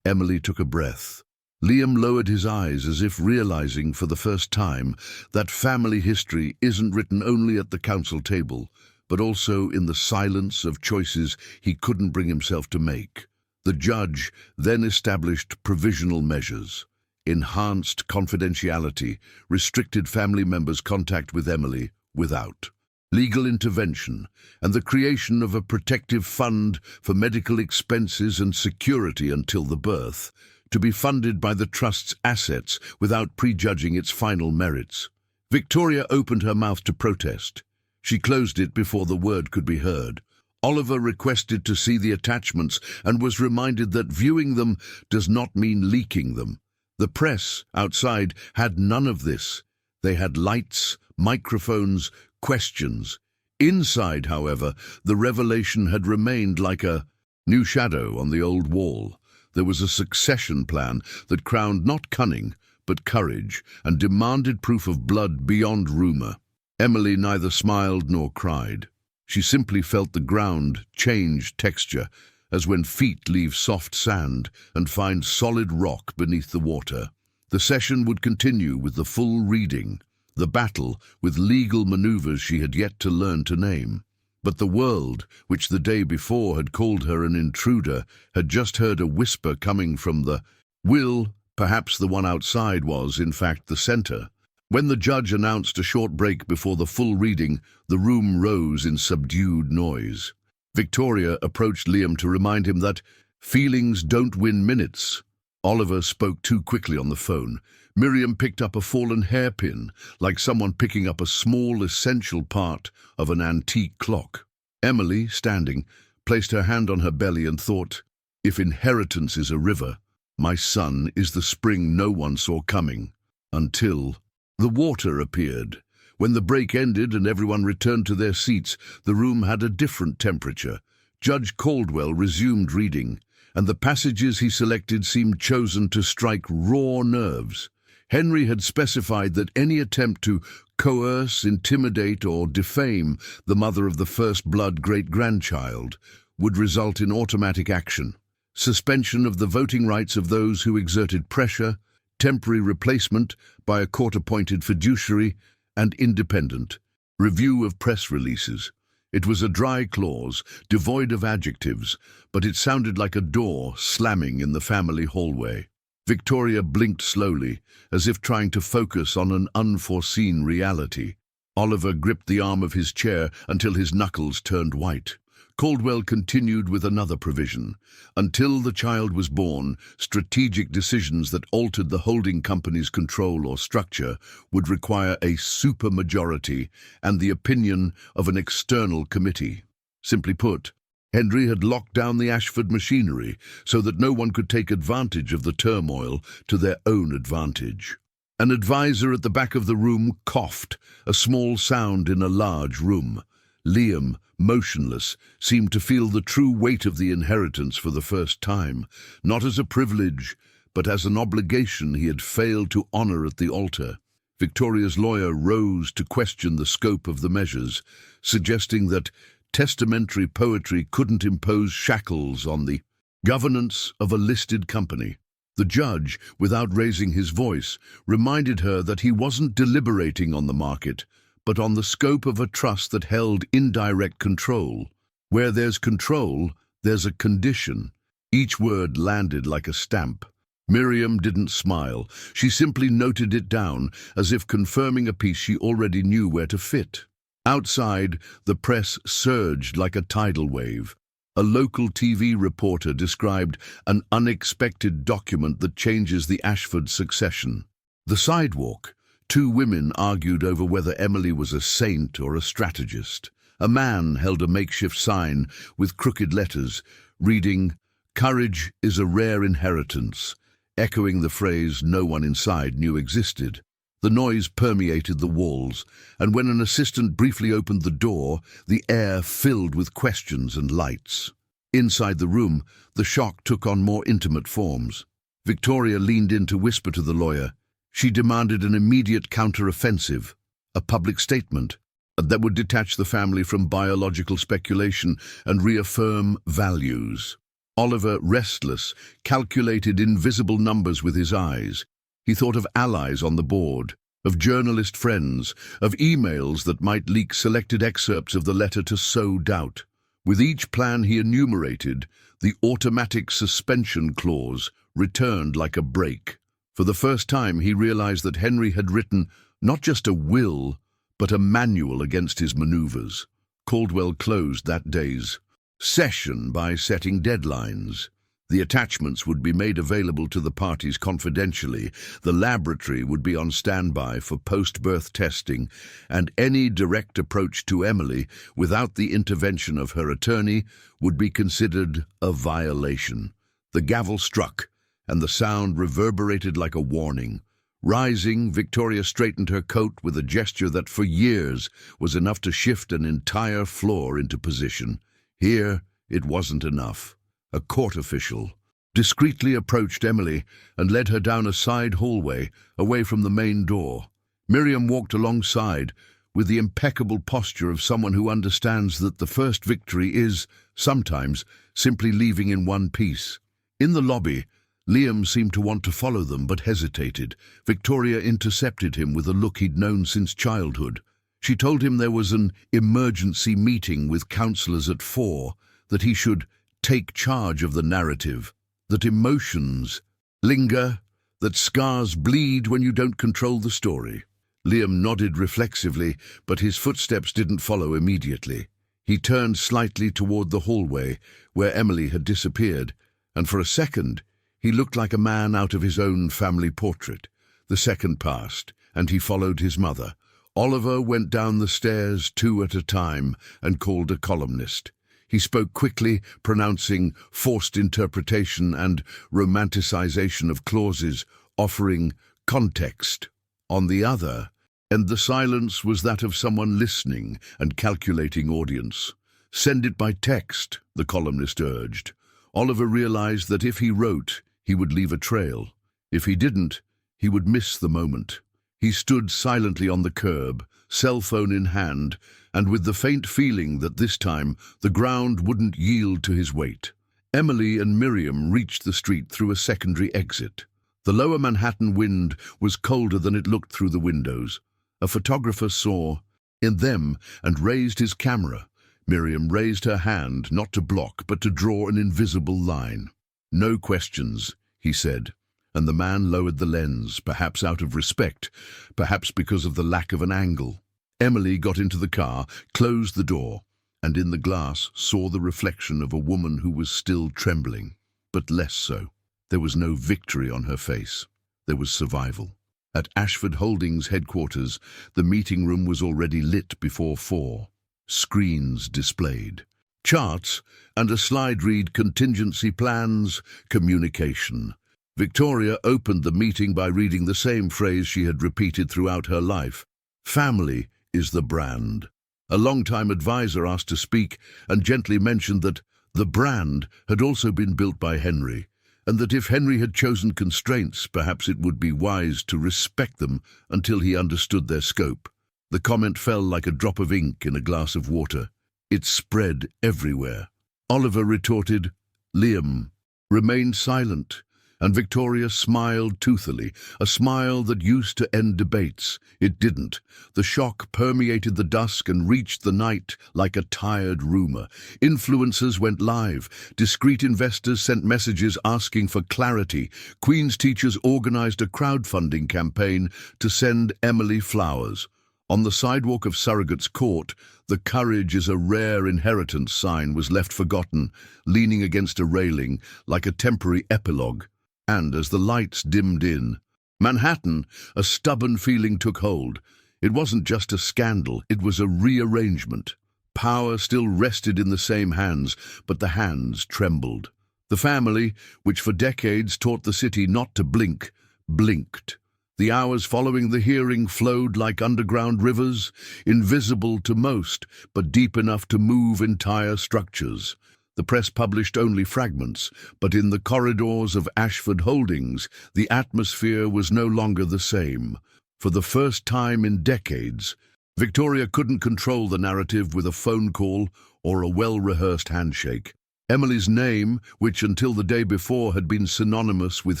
Emily took a breath. Liam lowered his eyes as if realizing for the first time that family history isn't written only at the council table, but also in the silence of choices he couldn't bring himself to make. The judge then established provisional measures: enhanced confidentiality, restricted family members' contact with Emily without legal intervention, and the creation of a protective fund for medical expenses and security until the birth, to be funded by the trust's assets without prejudging its final merits. Victoria opened her mouth to protest. She closed it before the word could be heard. Oliver requested to see the attachments and was reminded that viewing them does not mean leaking them. The press outside had none of this. They had lights, microphones, questions. Inside, however, the revelation had remained like a new shadow on the old wall. There was a succession plan that crowned not cunning, but courage, and demanded proof of blood beyond rumor. Emily neither smiled nor cried. She simply felt the ground change texture, as when feet leave soft sand and find solid rock beneath the water. The session would continue with the full reading, the battle with legal maneuvers she had yet to learn to name. But the world, which the day before had called her an intruder, had just heard a whisper coming from the will. Perhaps the one outside was, in fact, the center. When the judge announced a short break before the full reading, the room rose in subdued noise. Victoria approached Liam to remind him that feelings don't win minutes. Oliver spoke too quickly on the phone. Miriam picked up a fallen hairpin, like someone picking up a small, essential part of an antique clock. Emily, standing, placed her hand on her belly and thought, if inheritance is a river, my son is the spring no one saw coming. Until the water appeared. When the break ended and everyone returned to their seats, the room had a different temperature. Judge Caldwell resumed reading, and the passages he selected seemed chosen to strike raw nerves. Henry had specified that any attempt to coerce, intimidate, or defame the mother of the first-blood great-grandchild would result in automatic action, suspension of the voting rights of those who exerted pressure, temporary replacement by a court-appointed fiduciary, and independent review of press releases. It was a dry clause, devoid of adjectives, but it sounded like a door slamming in the family hallway. Victoria blinked slowly, as if trying to focus on an unforeseen reality. Oliver gripped the arm of his chair until his knuckles turned white. Caldwell continued with another provision. Until the child was born, strategic decisions that altered the holding company's control or structure would require a supermajority and the opinion of an external committee. Simply put, Henry had locked down the Ashford machinery so that no one could take advantage of the turmoil to their own advantage. An advisor at the back of the room coughed, a small sound in a large room. Liam, motionless, seemed to feel the true weight of the inheritance for the first time, not as a privilege, but as an obligation he had failed to honor at the altar. Victoria's lawyer rose to question the scope of the measures, suggesting that testamentary poetry couldn't impose shackles on the governance of a listed company. The judge, without raising his voice, reminded her that he wasn't deliberating on the market, but on the scope of a trust that held indirect control. Where there's control, there's a condition. Each word landed like a stamp. Miriam didn't smile. She simply noted it down, as if confirming a piece she already knew where to fit. Outside, the press surged like a tidal wave. A local TV reporter described an unexpected document that changes the Ashford succession. The sidewalk. Two women argued over whether Emily was a saint or a strategist. A man held a makeshift sign with crooked letters, reading, "Courage is a rare inheritance," echoing the phrase no one inside knew existed. The noise permeated the walls, and when an assistant briefly opened the door, the air filled with questions and lights. Inside the room, the shock took on more intimate forms. Victoria leaned in to whisper to the lawyer. She demanded an immediate counter-offensive, a public statement that would detach the family from biological speculation and reaffirm values. Oliver, restless, calculated invisible numbers with his eyes. He thought of allies on the board, of journalist friends, of emails that might leak selected excerpts of the letter to sow doubt. With each plan he enumerated, the automatic suspension clause returned like a brake. For the first time he realized that Henry had written not just a will, but a manual against his maneuvers. Caldwell closed that day's session by setting deadlines. The attachments would be made available to the parties confidentially, the laboratory would be on standby for post-birth testing, and any direct approach to Emily without the intervention of her attorney would be considered a violation. The gavel struck, and the sound reverberated like a warning. Rising, Victoria straightened her coat with a gesture that for years was enough to shift an entire floor into position. Here, it wasn't enough. A court official discreetly approached Emily and led her down a side hallway away from the main door. Miriam walked alongside with the impeccable posture of someone who understands that the first victory is, sometimes, simply leaving in one piece. In the lobby, Liam seemed to want to follow them but hesitated. Victoria intercepted him with a look he'd known since childhood. She told him there was an emergency meeting with counsellors at 4, that he should take charge of the narrative, that emotions linger, that scars bleed when you don't control the story. Liam nodded reflexively, but his footsteps didn't follow immediately. He turned slightly toward the hallway where Emily had disappeared, and for a second he looked like a man out of his own family portrait. The second passed, and he followed his mother. Oliver went down the stairs 2 at a time and called a columnist. He spoke quickly, pronouncing forced interpretation and romanticization of clauses, offering context. On the other, and the silence was that of someone listening and calculating audience. "Send it by text," the columnist urged. Oliver realized that if he wrote, he would leave a trail. If he didn't, he would miss the moment. He stood silently on the curb, cell phone in hand, and with the faint feeling that this time the ground wouldn't yield to his weight. Emily and Miriam reached the street through a secondary exit. The lower Manhattan wind was colder than it looked through the windows. A photographer saw in them and raised his camera. Miriam raised her hand, not to block, but to draw an invisible line. "No questions," he said, and the man lowered the lens, perhaps out of respect, perhaps because of the lack of an angle. Emily got into the car, closed the door, and in the glass saw the reflection of a woman who was still trembling, but less so. There was no victory on her face. There was survival. At Ashford Holdings headquarters, the meeting room was already lit before 4. Screens displayed charts, and a slide read contingency plans, communication. Victoria opened the meeting by reading the same phrase she had repeated throughout her life. Family is the brand. A long-time advisor asked to speak and gently mentioned that the brand had also been built by Henry, and that if Henry had chosen constraints, perhaps it would be wise to respect them until he understood their scope. The comment fell like a drop of ink in a glass of water. It spread everywhere. Oliver retorted, "Liam remained silent," and Victoria smiled toothily, a smile that used to end debates. It didn't. The shock permeated the dusk and reached the night like a tired rumor. Influencers went live. Discreet investors sent messages asking for clarity. Queen's teachers organized a crowdfunding campaign to send Emily flowers. On the sidewalk of Surrogate's Court, the "courage is a rare inheritance" sign was left forgotten, leaning against a railing like a temporary epilogue. And as the lights dimmed in Manhattan, a stubborn feeling took hold. It wasn't just a scandal, it was a rearrangement. Power still rested in the same hands, but the hands trembled. The family, which for decades taught the city not to blink, blinked. The hours following the hearing flowed like underground rivers, invisible to most, but deep enough to move entire structures. The press published only fragments, but in the corridors of Ashford Holdings, the atmosphere was no longer the same. For the first time in decades, Victoria couldn't control the narrative with a phone call or a well-rehearsed handshake. Emily's name, which until the day before had been synonymous with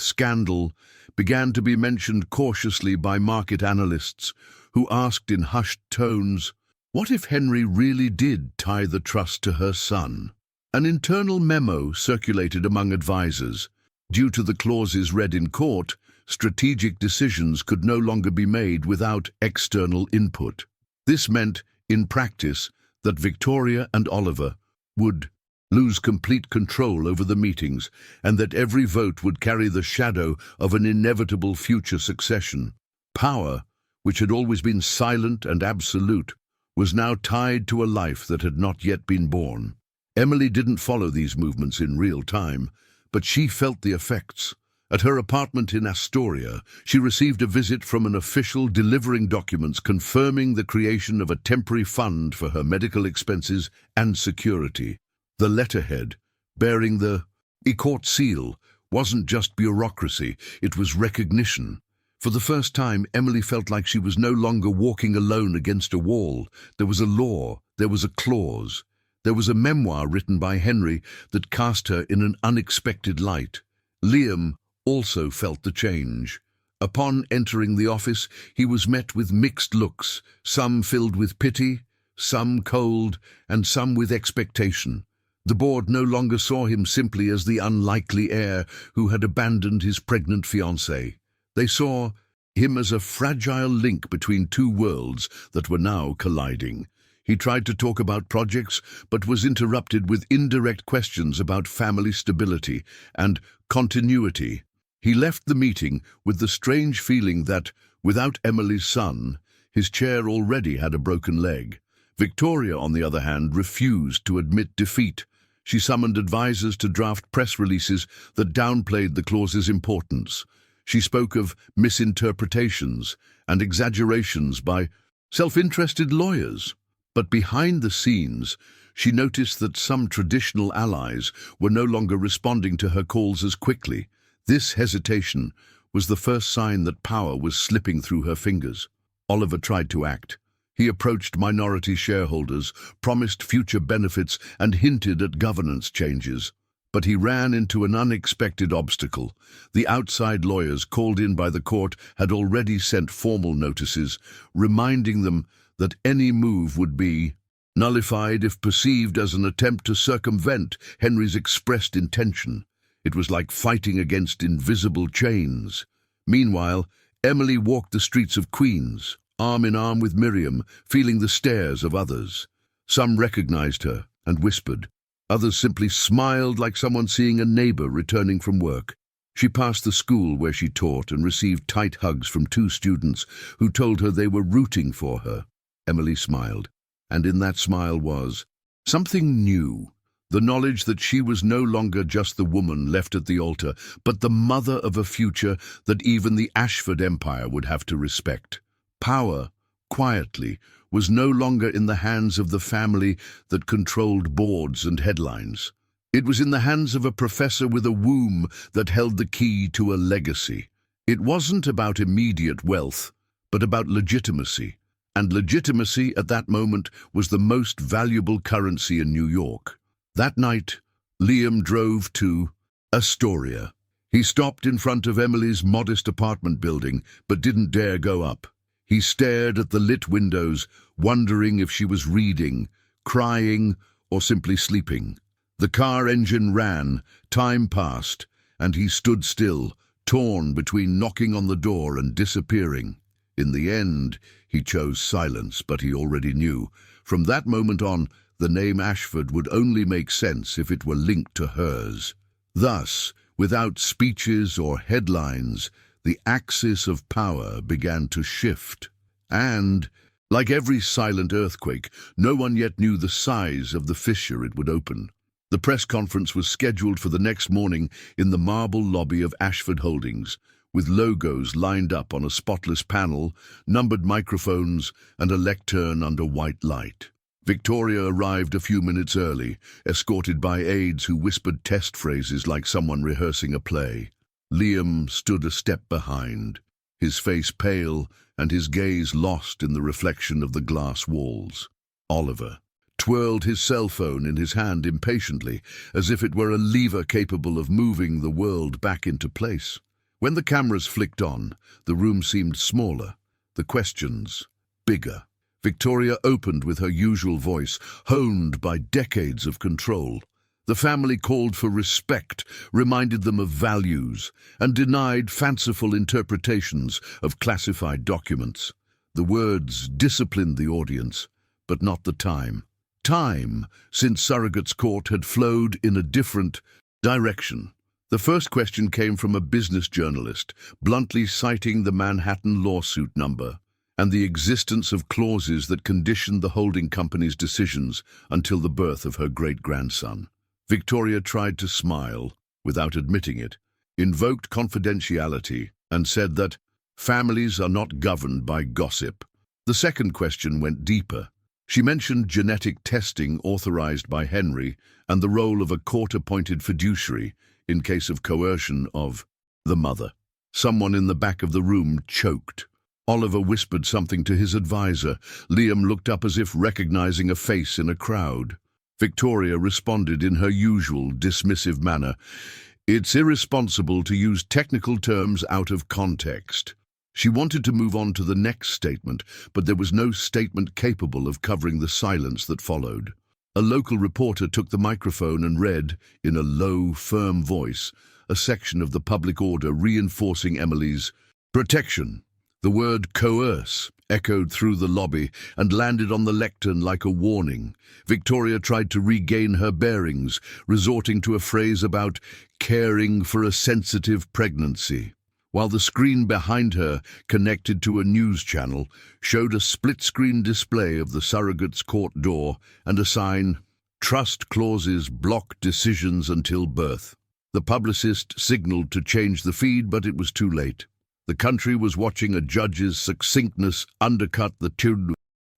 scandal, began to be mentioned cautiously by market analysts, who asked in hushed tones, what if Henry really did tie the trust to her son? An internal memo circulated among advisers. Due to the clauses read in court, strategic decisions could no longer be made without external input. This meant, in practice, that Victoria and Oliver would lose complete control over the meetings, and that every vote would carry the shadow of an inevitable future succession. Power, which had always been silent and absolute, was now tied to a life that had not yet been born. Emily didn't follow these movements in real time, but she felt the effects. At her apartment in Astoria, she received a visit from an official delivering documents confirming the creation of a temporary fund for her medical expenses and security. The letterhead, bearing the court seal, wasn't just bureaucracy, it was recognition. For the first time, Emily felt like she was no longer walking alone against a wall. There was a law, there was a clause. There was a memoir written by Henry that cast her in an unexpected light. Liam also felt the change. Upon entering the office, he was met with mixed looks, some filled with pity, some cold, and some with expectation. The board no longer saw him simply as the unlikely heir who had abandoned his pregnant fiancée. They saw him as a fragile link between two worlds that were now colliding. He tried to talk about projects, but was interrupted with indirect questions about family stability and continuity. He left the meeting with the strange feeling that, without Emily's son, his chair already had a broken leg. Victoria, on the other hand, refused to admit defeat. She summoned advisers to draft press releases that downplayed the clause's importance. She spoke of misinterpretations and exaggerations by self-interested lawyers. But behind the scenes, she noticed that some traditional allies were no longer responding to her calls as quickly. This hesitation was the first sign that power was slipping through her fingers. Oliver tried to act. He approached minority shareholders, promised future benefits, and hinted at governance changes. But he ran into an unexpected obstacle. The outside lawyers called in by the court had already sent formal notices, reminding them that any move would be nullified if perceived as an attempt to circumvent Henry's expressed intention. It was like fighting against invisible chains. Meanwhile, Emily walked the streets of Queens, arm in arm with Miriam, feeling the stares of others. Some recognized her and whispered. Others simply smiled like someone seeing a neighbor returning from work. She passed the school where she taught and received tight hugs from two students who told her they were rooting for her. Emily smiled, and in that smile was something new. The knowledge that she was no longer just the woman left at the altar, but the mother of a future that even the Ashford Empire would have to respect. Power, quietly, was no longer in the hands of the family that controlled boards and headlines. It was in the hands of a professor with a womb that held the key to a legacy. It wasn't about immediate wealth, but about legitimacy. And legitimacy at that moment was the most valuable currency in New York. That night, Liam drove to Astoria. He stopped in front of Emily's modest apartment building, but didn't dare go up. He stared at the lit windows, wondering if she was reading, crying, or simply sleeping. The car engine ran, time passed, and he stood still, torn between knocking on the door and disappearing. In the end, he chose silence, but he already knew. From that moment on, the name Ashford would only make sense if it were linked to hers. Thus, without speeches or headlines, the axis of power began to shift. And, like every silent earthquake, no one yet knew the size of the fissure it would open. The press conference was scheduled for the next morning in the marble lobby of Ashford Holdings, with logos lined up on a spotless panel, numbered microphones, and a lectern under white light. Victoria arrived a few minutes early, escorted by aides who whispered test phrases like someone rehearsing a play. Liam stood a step behind, his face pale and his gaze lost in the reflection of the glass walls. Oliver, twirled his cell phone in his hand impatiently, as if it were a lever capable of moving the world back into place. When the cameras flicked on, the room seemed smaller, the questions bigger. Victoria opened with her usual voice, honed by decades of control. The family called for respect, reminded them of values, and denied fanciful interpretations of classified documents. The words disciplined the audience, but not the time. Time, since Surrogate's court had flowed in a different direction. The first question came from a business journalist, bluntly citing the Manhattan lawsuit number and the existence of clauses that conditioned the holding company's decisions until the birth of her great-grandson. Victoria tried to smile, without admitting it, invoked confidentiality, and said that families are not governed by gossip. The second question went deeper. She mentioned genetic testing authorized by Henry and the role of a court-appointed fiduciary in case of coercion of the mother. Someone in the back of the room choked. Oliver whispered something to his advisor. Liam looked up as if recognizing a face in a crowd. Victoria responded in her usual dismissive manner. It's irresponsible to use technical terms out of context. She wanted to move on to the next statement, but there was no statement capable of covering the silence that followed. A local reporter took the microphone and read, in a low, firm voice, a section of the public order reinforcing Emily's protection. The word coerce echoed through the lobby and landed on the lectern like a warning. Victoria tried to regain her bearings, resorting to a phrase about caring for a sensitive pregnancy, while the screen behind her, connected to a news channel, showed a split-screen display of the surrogate's court door and a sign, "Trust clauses block decisions until birth." The publicist signaled to change the feed, but it was too late. The country was watching a judge's succinctness undercut the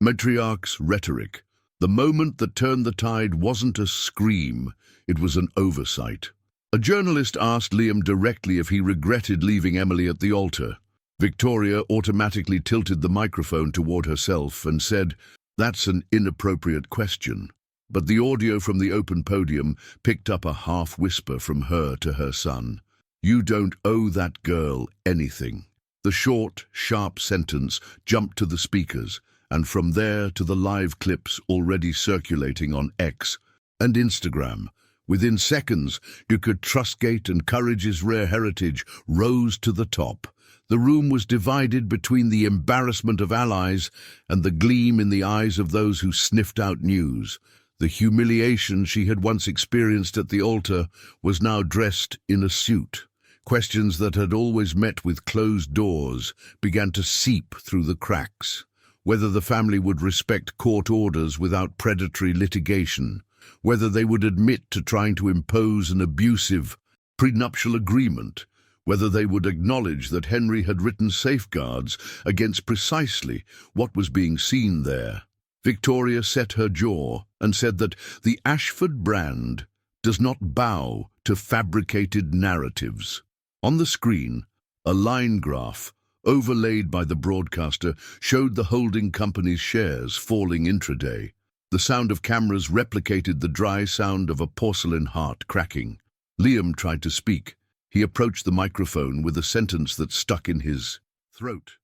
matriarch's rhetoric. The moment that turned the tide wasn't a scream, it was an oversight. A journalist asked Liam directly if he regretted leaving Emily at the altar. Victoria automatically tilted the microphone toward herself and said, "That's an inappropriate question." But the audio from the open podium picked up a half-whisper from her to her son. "You don't owe that girl anything." The short, sharp sentence jumped to the speakers, and from there to the live clips already circulating on X and Instagram. Within seconds, you could Trustgate and Courage's rare heritage rose to the top. The room was divided between the embarrassment of allies and the gleam in the eyes of those who sniffed out news. The humiliation she had once experienced at the altar was now dressed in a suit. Questions that had always met with closed doors began to seep through the cracks. Whether the family would respect court orders without predatory litigation, whether they would admit to trying to impose an abusive prenuptial agreement, whether they would acknowledge that Henry had written safeguards against precisely what was being seen there. Victoria set her jaw and said that the Ashford brand does not bow to fabricated narratives. On the screen, a line graph, overlaid by the broadcaster, showed the holding company's shares falling intraday. The sound of cameras replicated the dry sound of a porcelain heart cracking. Liam tried to speak. He approached the microphone with a sentence that stuck in his throat.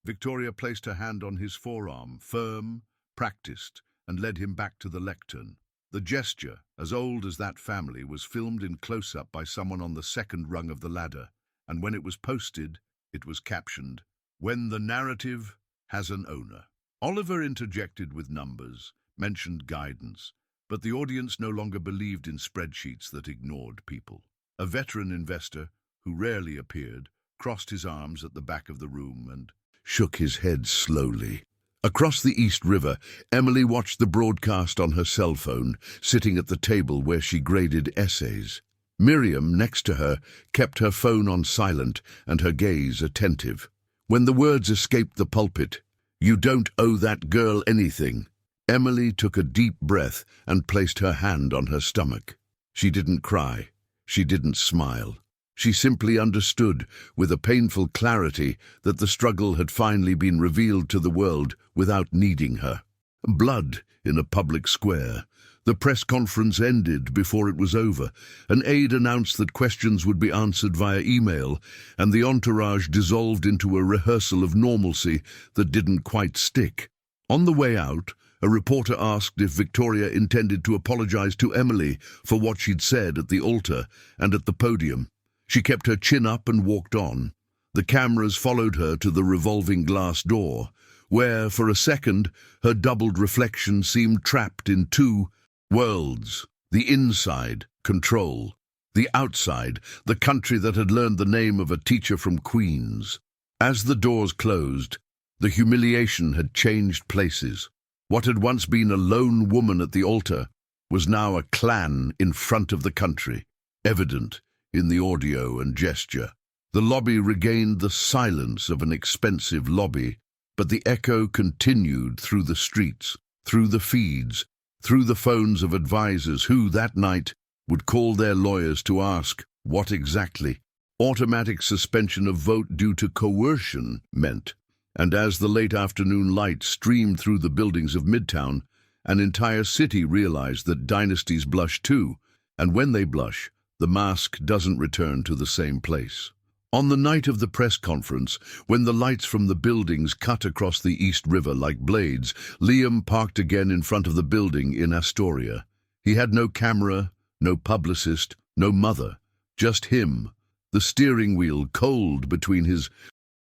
Victoria placed her hand on his forearm, firm, practiced, and led him back to the lectern. The gesture, as old as that family, was filmed in close-up by someone on the second rung of the ladder, and when it was posted, it was captioned, "When the narrative has an owner." Oliver interjected with numbers, mentioned guidance, but the audience no longer believed in spreadsheets that ignored people. A veteran investor, who rarely appeared, crossed his arms at the back of the room and shook his head slowly. Across the East River, Emily watched the broadcast on her cell phone, sitting at the table where she graded essays. Miriam, next to her, kept her phone on silent and her gaze attentive. When the words escaped the pulpit, "You don't owe that girl anything," Emily took a deep breath and placed her hand on her stomach. She didn't cry. She didn't smile. She simply understood, with a painful clarity, that the struggle had finally been revealed to the world without needing her. Blood in a public square. The press conference ended before it was over. An aide announced that questions would be answered via email, and the entourage dissolved into a rehearsal of normalcy that didn't quite stick. On the way out, a reporter asked if Victoria intended to apologize to Emily for what she'd said at the altar and at the podium. She kept her chin up and walked on. The cameras followed her to the revolving glass door, where, for a second, her doubled reflection seemed trapped in two worlds. The inside, control. The outside, the country that had learned the name of a teacher from Queens. As the doors closed, the humiliation had changed places. What had once been a lone woman at the altar was now a clan in front of the country, evident in the audio and gesture. The lobby regained the silence of an expensive lobby, but the echo continued through the streets, through the feeds, through the phones of advisors who, that night, would call their lawyers to ask what exactly automatic suspension of vote due to coercion meant. And as the late afternoon light streamed through the buildings of Midtown, an entire city realized that dynasties blush too, and when they blush, the mask doesn't return to the same place. On the night of the press conference, when the lights from the buildings cut across the East River like blades, Liam parked again in front of the building in Astoria. He had no camera, no publicist, no mother, just him, the steering wheel cold between his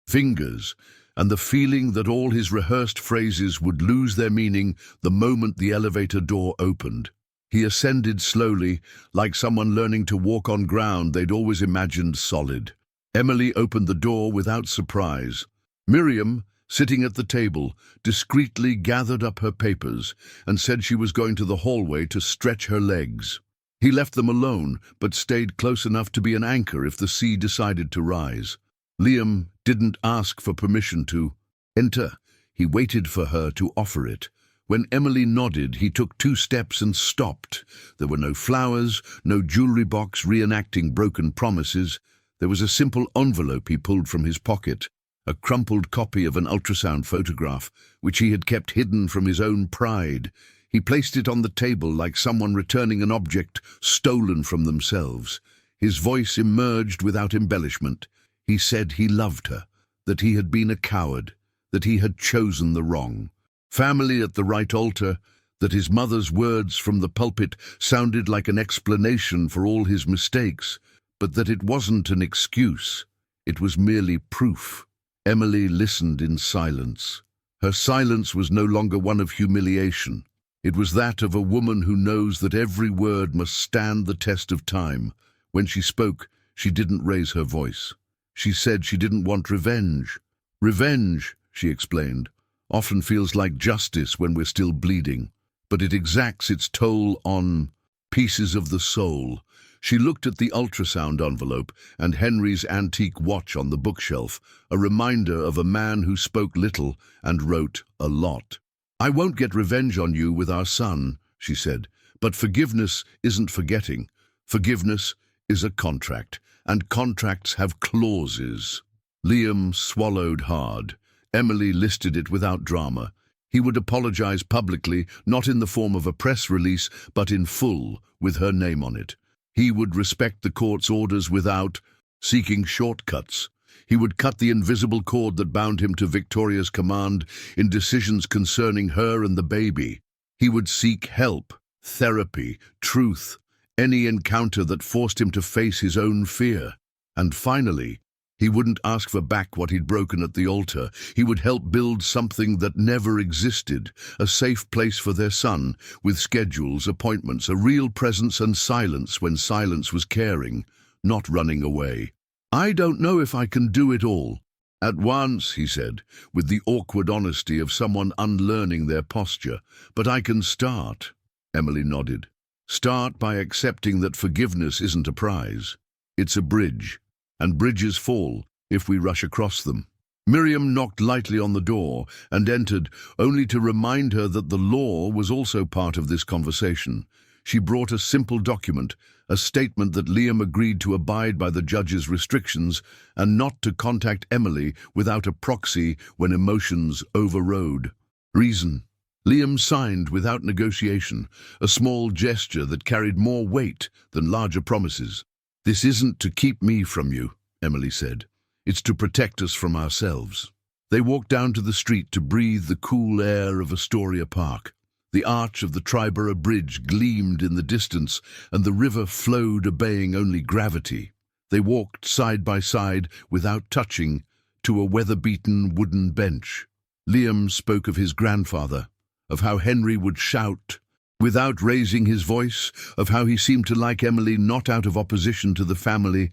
fingers, and the feeling that all his rehearsed phrases would lose their meaning the moment the elevator door opened. He ascended slowly, like someone learning to walk on ground they'd always imagined solid. Emily opened the door without surprise. Miriam, sitting at the table, discreetly gathered up her papers and said she was going to the hallway to stretch her legs. He left them alone, but stayed close enough to be an anchor if the sea decided to rise. Liam didn't ask for permission to enter. He waited for her to offer it. When Emily nodded, he took 2 steps and stopped. There were no flowers, no jewelry box reenacting broken promises. There was a simple envelope he pulled from his pocket, a crumpled copy of an ultrasound photograph, which he had kept hidden from his own pride. He placed it on the table like someone returning an object stolen from themselves. His voice emerged without embellishment. He said he loved her, that he had been a coward, that he had chosen the wrong. Family at the right altar, that his mother's words from the pulpit sounded like an explanation for all his mistakes, but that it wasn't an excuse. It was merely proof. Emily listened in silence. Her silence was no longer one of humiliation. It was that of a woman who knows that every word must stand the test of time. When she spoke, she didn't raise her voice. She said she didn't want revenge. Revenge, she explained, often feels like justice when we're still bleeding, but it exacts its toll on pieces of the soul. She looked at the ultrasound envelope and Henry's antique watch on the bookshelf, a reminder of a man who spoke little and wrote a lot. "I won't get revenge on you with our son," she said, "but forgiveness isn't forgetting. Forgiveness is a contract, and contracts have clauses." Liam swallowed hard. Emily listed it without drama. He would apologize publicly, not in the form of a press release, but in full, with her name on it. He would respect the court's orders without seeking shortcuts. He would cut the invisible cord that bound him to Victoria's command in decisions concerning her and the baby. He would seek help, therapy, truth, any encounter that forced him to face his own fear. And finally, he wouldn't ask for back what he'd broken at the altar. He would help build something that never existed, a safe place for their son, with schedules, appointments, a real presence and silence when silence was caring, not running away. "I don't know if I can do it all at once," he said, with the awkward honesty of someone unlearning their posture. "But I can start." Emily nodded. "Start by accepting that forgiveness isn't a prize. It's a bridge. And bridges fall if we rush across them." Miriam knocked lightly on the door and entered, only to remind her that the law was also part of this conversation. She brought a simple document, a statement that Liam agreed to abide by the judge's restrictions and not to contact Emily without a proxy when emotions overrode reason. Liam signed without negotiation, a small gesture that carried more weight than larger promises. "This isn't to keep me from you," Emily said. "It's to protect us from ourselves." They walked down to the street to breathe the cool air of Astoria Park. The arch of the Triborough Bridge gleamed in the distance, and the river flowed obeying only gravity. They walked side by side, without touching, to a weather-beaten wooden bench. Liam spoke of his grandfather, of how Henry would shout without raising his voice, of how he seemed to like Emily not out of opposition to the family,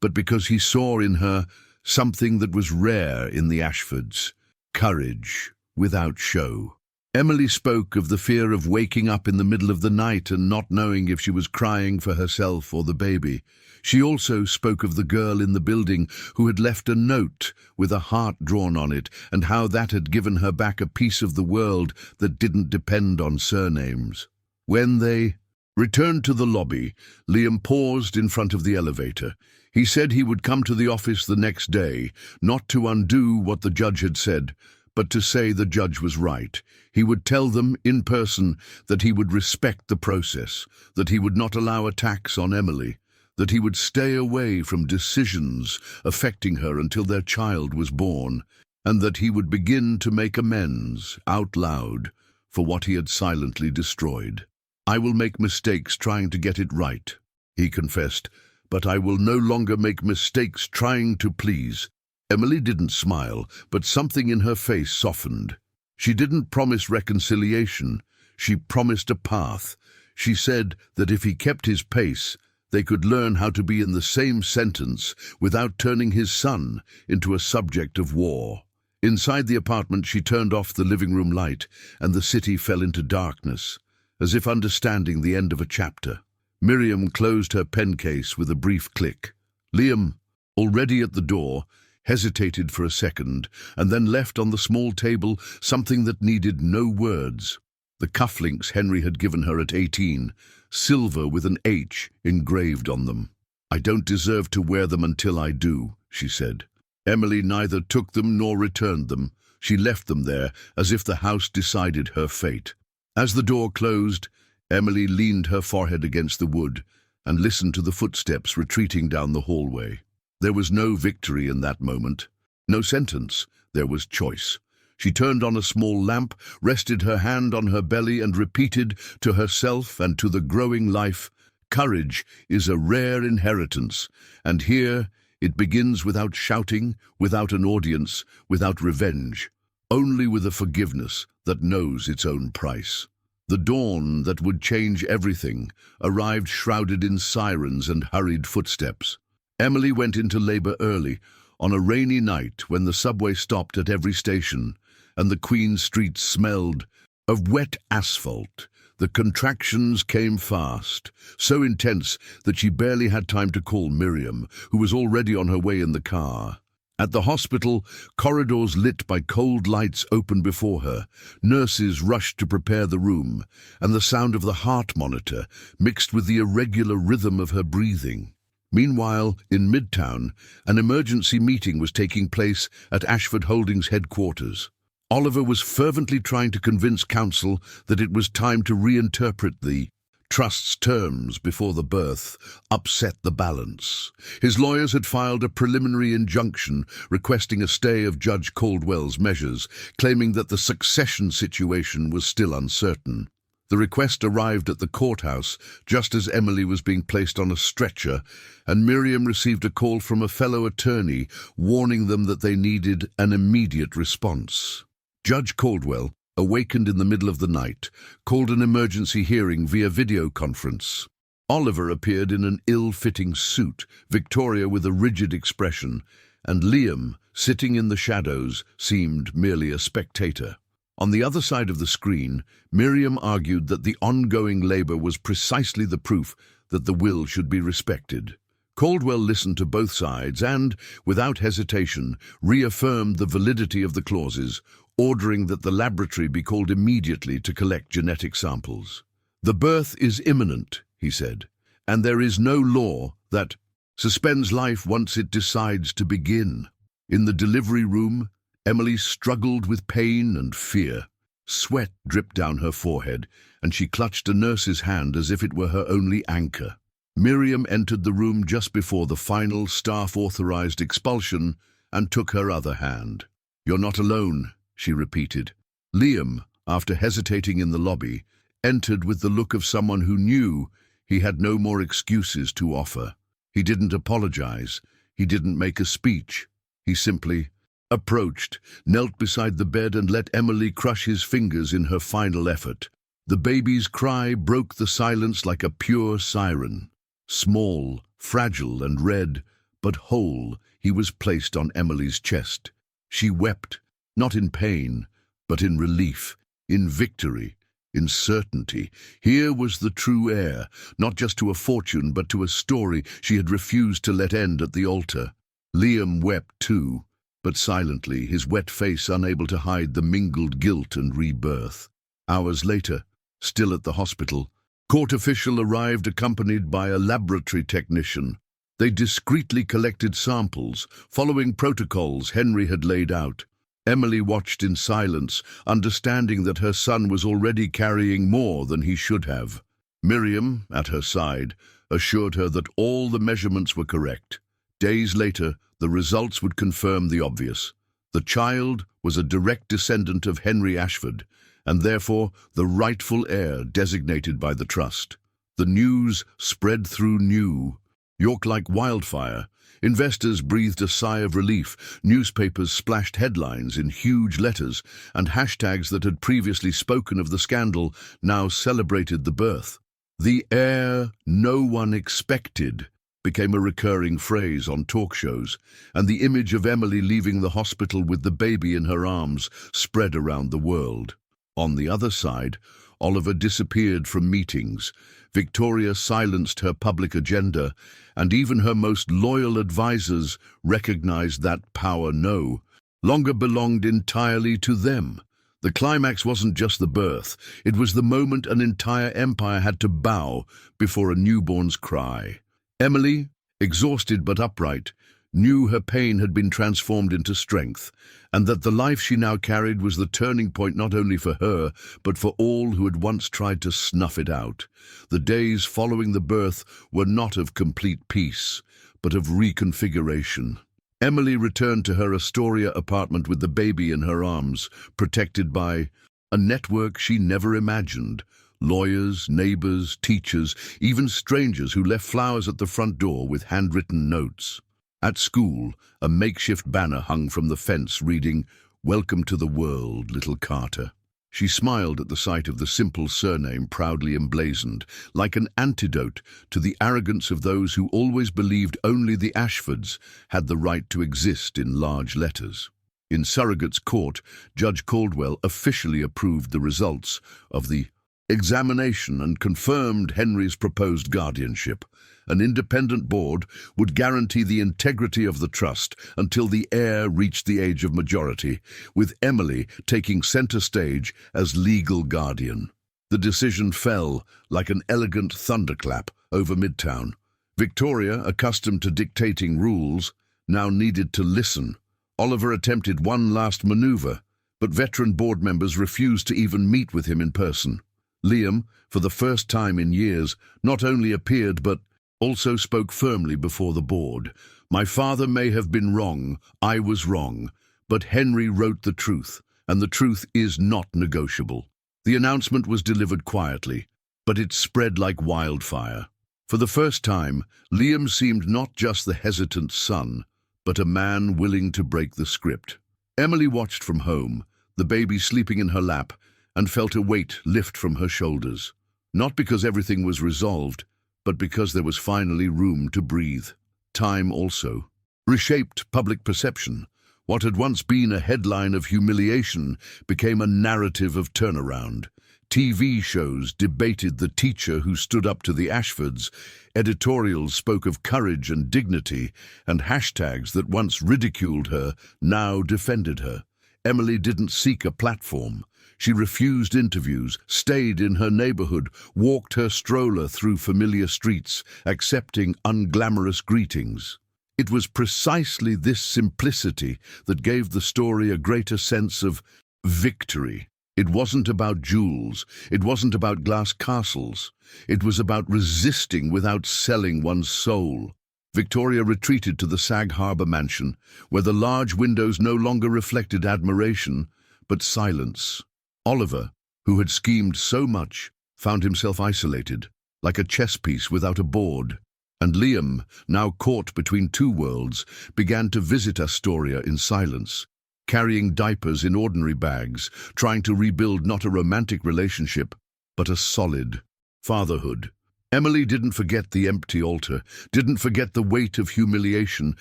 but because he saw in her something that was rare in the Ashfords: courage without show. Emily spoke of the fear of waking up in the middle of the night and not knowing if she was crying for herself or the baby. She also spoke of the girl in the building who had left a note with a heart drawn on it, and how that had given her back a piece of the world that didn't depend on surnames. When they returned to the lobby, Liam paused in front of the elevator. He said he would come to the office the next day, not to undo what the judge had said, but to say the judge was right. He would tell them in person that he would respect the process, that he would not allow attacks on Emily, that he would stay away from decisions affecting her until their child was born, and that he would begin to make amends out loud for what he had silently destroyed. "I will make mistakes trying to get it right," he confessed, "but I will no longer make mistakes trying to please." Emily didn't smile, but something in her face softened. She didn't promise reconciliation, she promised a path. She said that if he kept his pace, they could learn how to be in the same sentence without turning his son into a subject of war. Inside the apartment, she turned off the living room light, and the city fell into darkness, as if understanding the end of a chapter. Miriam closed her pen case with a brief click. Liam, already at the door, hesitated for a second, and then left on the small table something that needed no words. The cufflinks Henry had given her at 18, silver with an H engraved on them. "I don't deserve to wear them until I do," she said. Emily neither took them nor returned them. She left them there, as if the house decided her fate. As the door closed, Emily leaned her forehead against the wood and listened to the footsteps retreating down the hallway. There was no victory in that moment, no sentence. There was choice. She turned on a small lamp, rested her hand on her belly, and repeated to herself and to the growing life, "Courage is a rare inheritance, and here it begins without shouting, without an audience, without revenge, only with a forgiveness that knows its own price." The dawn that would change everything arrived shrouded in sirens and hurried footsteps. Emily went into labor early, on a rainy night when the subway stopped at every station, and the Queen streets smelled of wet asphalt. The contractions came fast, so intense that she barely had time to call Miriam, who was already on her way in the car. At the hospital, corridors lit by cold lights opened before her. Nurses rushed to prepare the room, and the sound of the heart monitor mixed with the irregular rhythm of her breathing. Meanwhile, in Midtown, an emergency meeting was taking place at Ashford Holdings headquarters. Oliver was fervently trying to convince counsel that it was time to reinterpret the trust's terms before the birth upset the balance. His lawyers had filed a preliminary injunction requesting a stay of Judge Caldwell's measures, claiming that the succession situation was still uncertain. The request arrived at the courthouse just as Emily was being placed on a stretcher, and Miriam received a call from a fellow attorney warning them that they needed an immediate response. Judge Caldwell, awakened in the middle of the night, called an emergency hearing via video conference. Oliver appeared in an ill-fitting suit, Victoria with a rigid expression, and Liam, sitting in the shadows, seemed merely a spectator. On the other side of the screen, Miriam argued that the ongoing labor was precisely the proof that the will should be respected. Caldwell listened to both sides and, without hesitation, reaffirmed the validity of the clauses, ordering that the laboratory be called immediately to collect genetic samples. "The birth is imminent," he said, "and there is no law that suspends life once it decides to begin." In the delivery room, Emily struggled with pain and fear. Sweat dripped down her forehead, and she clutched a nurse's hand as if it were her only anchor. Miriam entered the room just before the final staff-authorized expulsion and took her other hand. "You're not alone," she repeated. Liam, after hesitating in the lobby, entered with the look of someone who knew he had no more excuses to offer. He didn't apologize. He didn't make a speech. He simply approached, knelt beside the bed and let Emily crush his fingers in her final effort. The baby's cry broke the silence like a pure siren. Small, fragile and red, but whole, he was placed on Emily's chest. She wept, not in pain, but in relief, in victory, in certainty. Here was the true heir, not just to a fortune, but to a story she had refused to let end at the altar. Liam wept too, but silently, his wet face unable to hide the mingled guilt and rebirth. Hours later, still at the hospital, court official arrived accompanied by a laboratory technician. They discreetly collected samples, following protocols Henry had laid out. Emily watched in silence, understanding that her son was already carrying more than he should have. Miriam, at her side, assured her that all the measurements were correct. Days later, the results would confirm the obvious. The child was a direct descendant of Henry Ashford, and therefore the rightful heir designated by the trust. The news spread through New York like wildfire. Investors breathed a sigh of relief. Newspapers splashed headlines in huge letters, and hashtags that had previously spoken of the scandal now celebrated the birth. The heir no one expected became a recurring phrase on talk shows, and the image of Emily leaving the hospital with the baby in her arms spread around the world. On the other side, Oliver disappeared from meetings. Victoria silenced her public agenda, and even her most loyal advisors recognized that power no longer belonged entirely to them. The climax wasn't just the birth, it was the moment an entire empire had to bow before a newborn's cry. Emily, exhausted but upright, knew her pain had been transformed into strength, and that the life she now carried was the turning point not only for her, but for all who had once tried to snuff it out. The days following the birth were not of complete peace, but of reconfiguration. Emily returned to her Astoria apartment with the baby in her arms, protected by a network she never imagined. Lawyers, neighbors, teachers, even strangers who left flowers at the front door with handwritten notes. At school, a makeshift banner hung from the fence reading, "Welcome to the world, little Carter." She smiled at the sight of the simple surname proudly emblazoned, like an antidote to the arrogance of those who always believed only the Ashfords had the right to exist in large letters. In Surrogate's court, Judge Caldwell officially approved the results of the examination and confirmed Henry's proposed guardianship. An independent board would guarantee the integrity of the trust until the heir reached the age of majority, with Emily taking center stage as legal guardian. The decision fell like an elegant thunderclap over Midtown. Victoria, accustomed to dictating rules, now needed to listen. Oliver attempted one last maneuver, but veteran board members refused to even meet with him in person. Liam, for the first time in years, not only appeared but also spoke firmly before the board. "My father may have been wrong, I was wrong, but Henry wrote the truth, and the truth is not negotiable." The announcement was delivered quietly, but it spread like wildfire. For the first time, Liam seemed not just the hesitant son, but a man willing to break the script. Emily watched from home, the baby sleeping in her lap, and felt a weight lift from her shoulders. Not because everything was resolved, but because there was finally room to breathe. Time also reshaped public perception. What had once been a headline of humiliation became a narrative of turnaround. TV shows debated the teacher who stood up to the Ashfords, editorials spoke of courage and dignity, and hashtags that once ridiculed her now defended her. Emily didn't seek a platform. She refused interviews, stayed in her neighborhood, walked her stroller through familiar streets, accepting unglamorous greetings. It was precisely this simplicity that gave the story a greater sense of victory. It wasn't about jewels. It wasn't about glass castles. It was about resisting without selling one's soul. Victoria retreated to the Sag Harbor mansion, where the large windows no longer reflected admiration, but silence. Oliver, who had schemed so much, found himself isolated, like a chess piece without a board. And Liam, now caught between two worlds, began to visit Astoria in silence, carrying diapers in ordinary bags, trying to rebuild not a romantic relationship, but a solid fatherhood. Emily didn't forget the empty altar, didn't forget the weight of humiliation,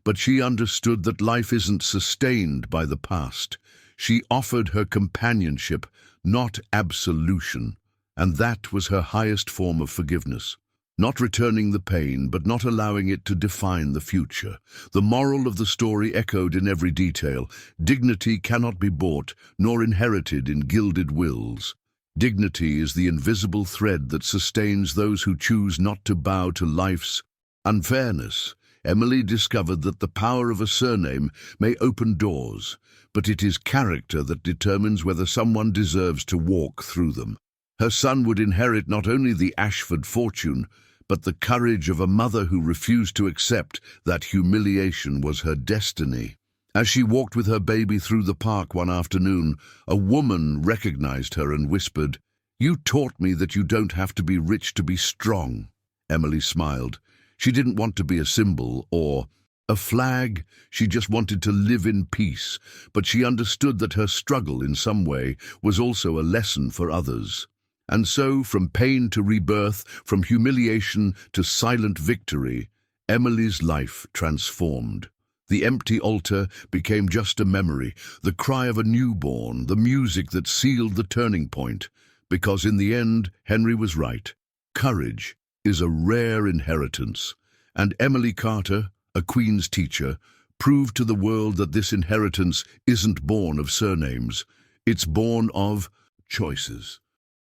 but she understood that life isn't sustained by the past. She offered her companionship, not absolution, and that was her highest form of forgiveness. Not returning the pain, but not allowing it to define the future. The moral of the story echoed in every detail. Dignity cannot be bought, nor inherited in gilded wills. Dignity is the invisible thread that sustains those who choose not to bow to life's unfairness. Emily discovered that the power of a surname may open doors, but it is character that determines whether someone deserves to walk through them. Her son would inherit not only the Ashford fortune, but the courage of a mother who refused to accept that humiliation was her destiny. As she walked with her baby through the park one afternoon, a woman recognized her and whispered, "You taught me that you don't have to be rich to be strong." Emily smiled. She didn't want to be a symbol or a flag. She just wanted to live in peace, but she understood that her struggle in some way was also a lesson for others. And so, from pain to rebirth, from humiliation to silent victory, Emily's life transformed. The empty altar became just a memory, the cry of a newborn, the music that sealed the turning point. Because in the end, Henry was right. Courage is a rare inheritance. And Emily Carter, a Queen's teacher, proved to the world that this inheritance isn't born of surnames. It's born of choices.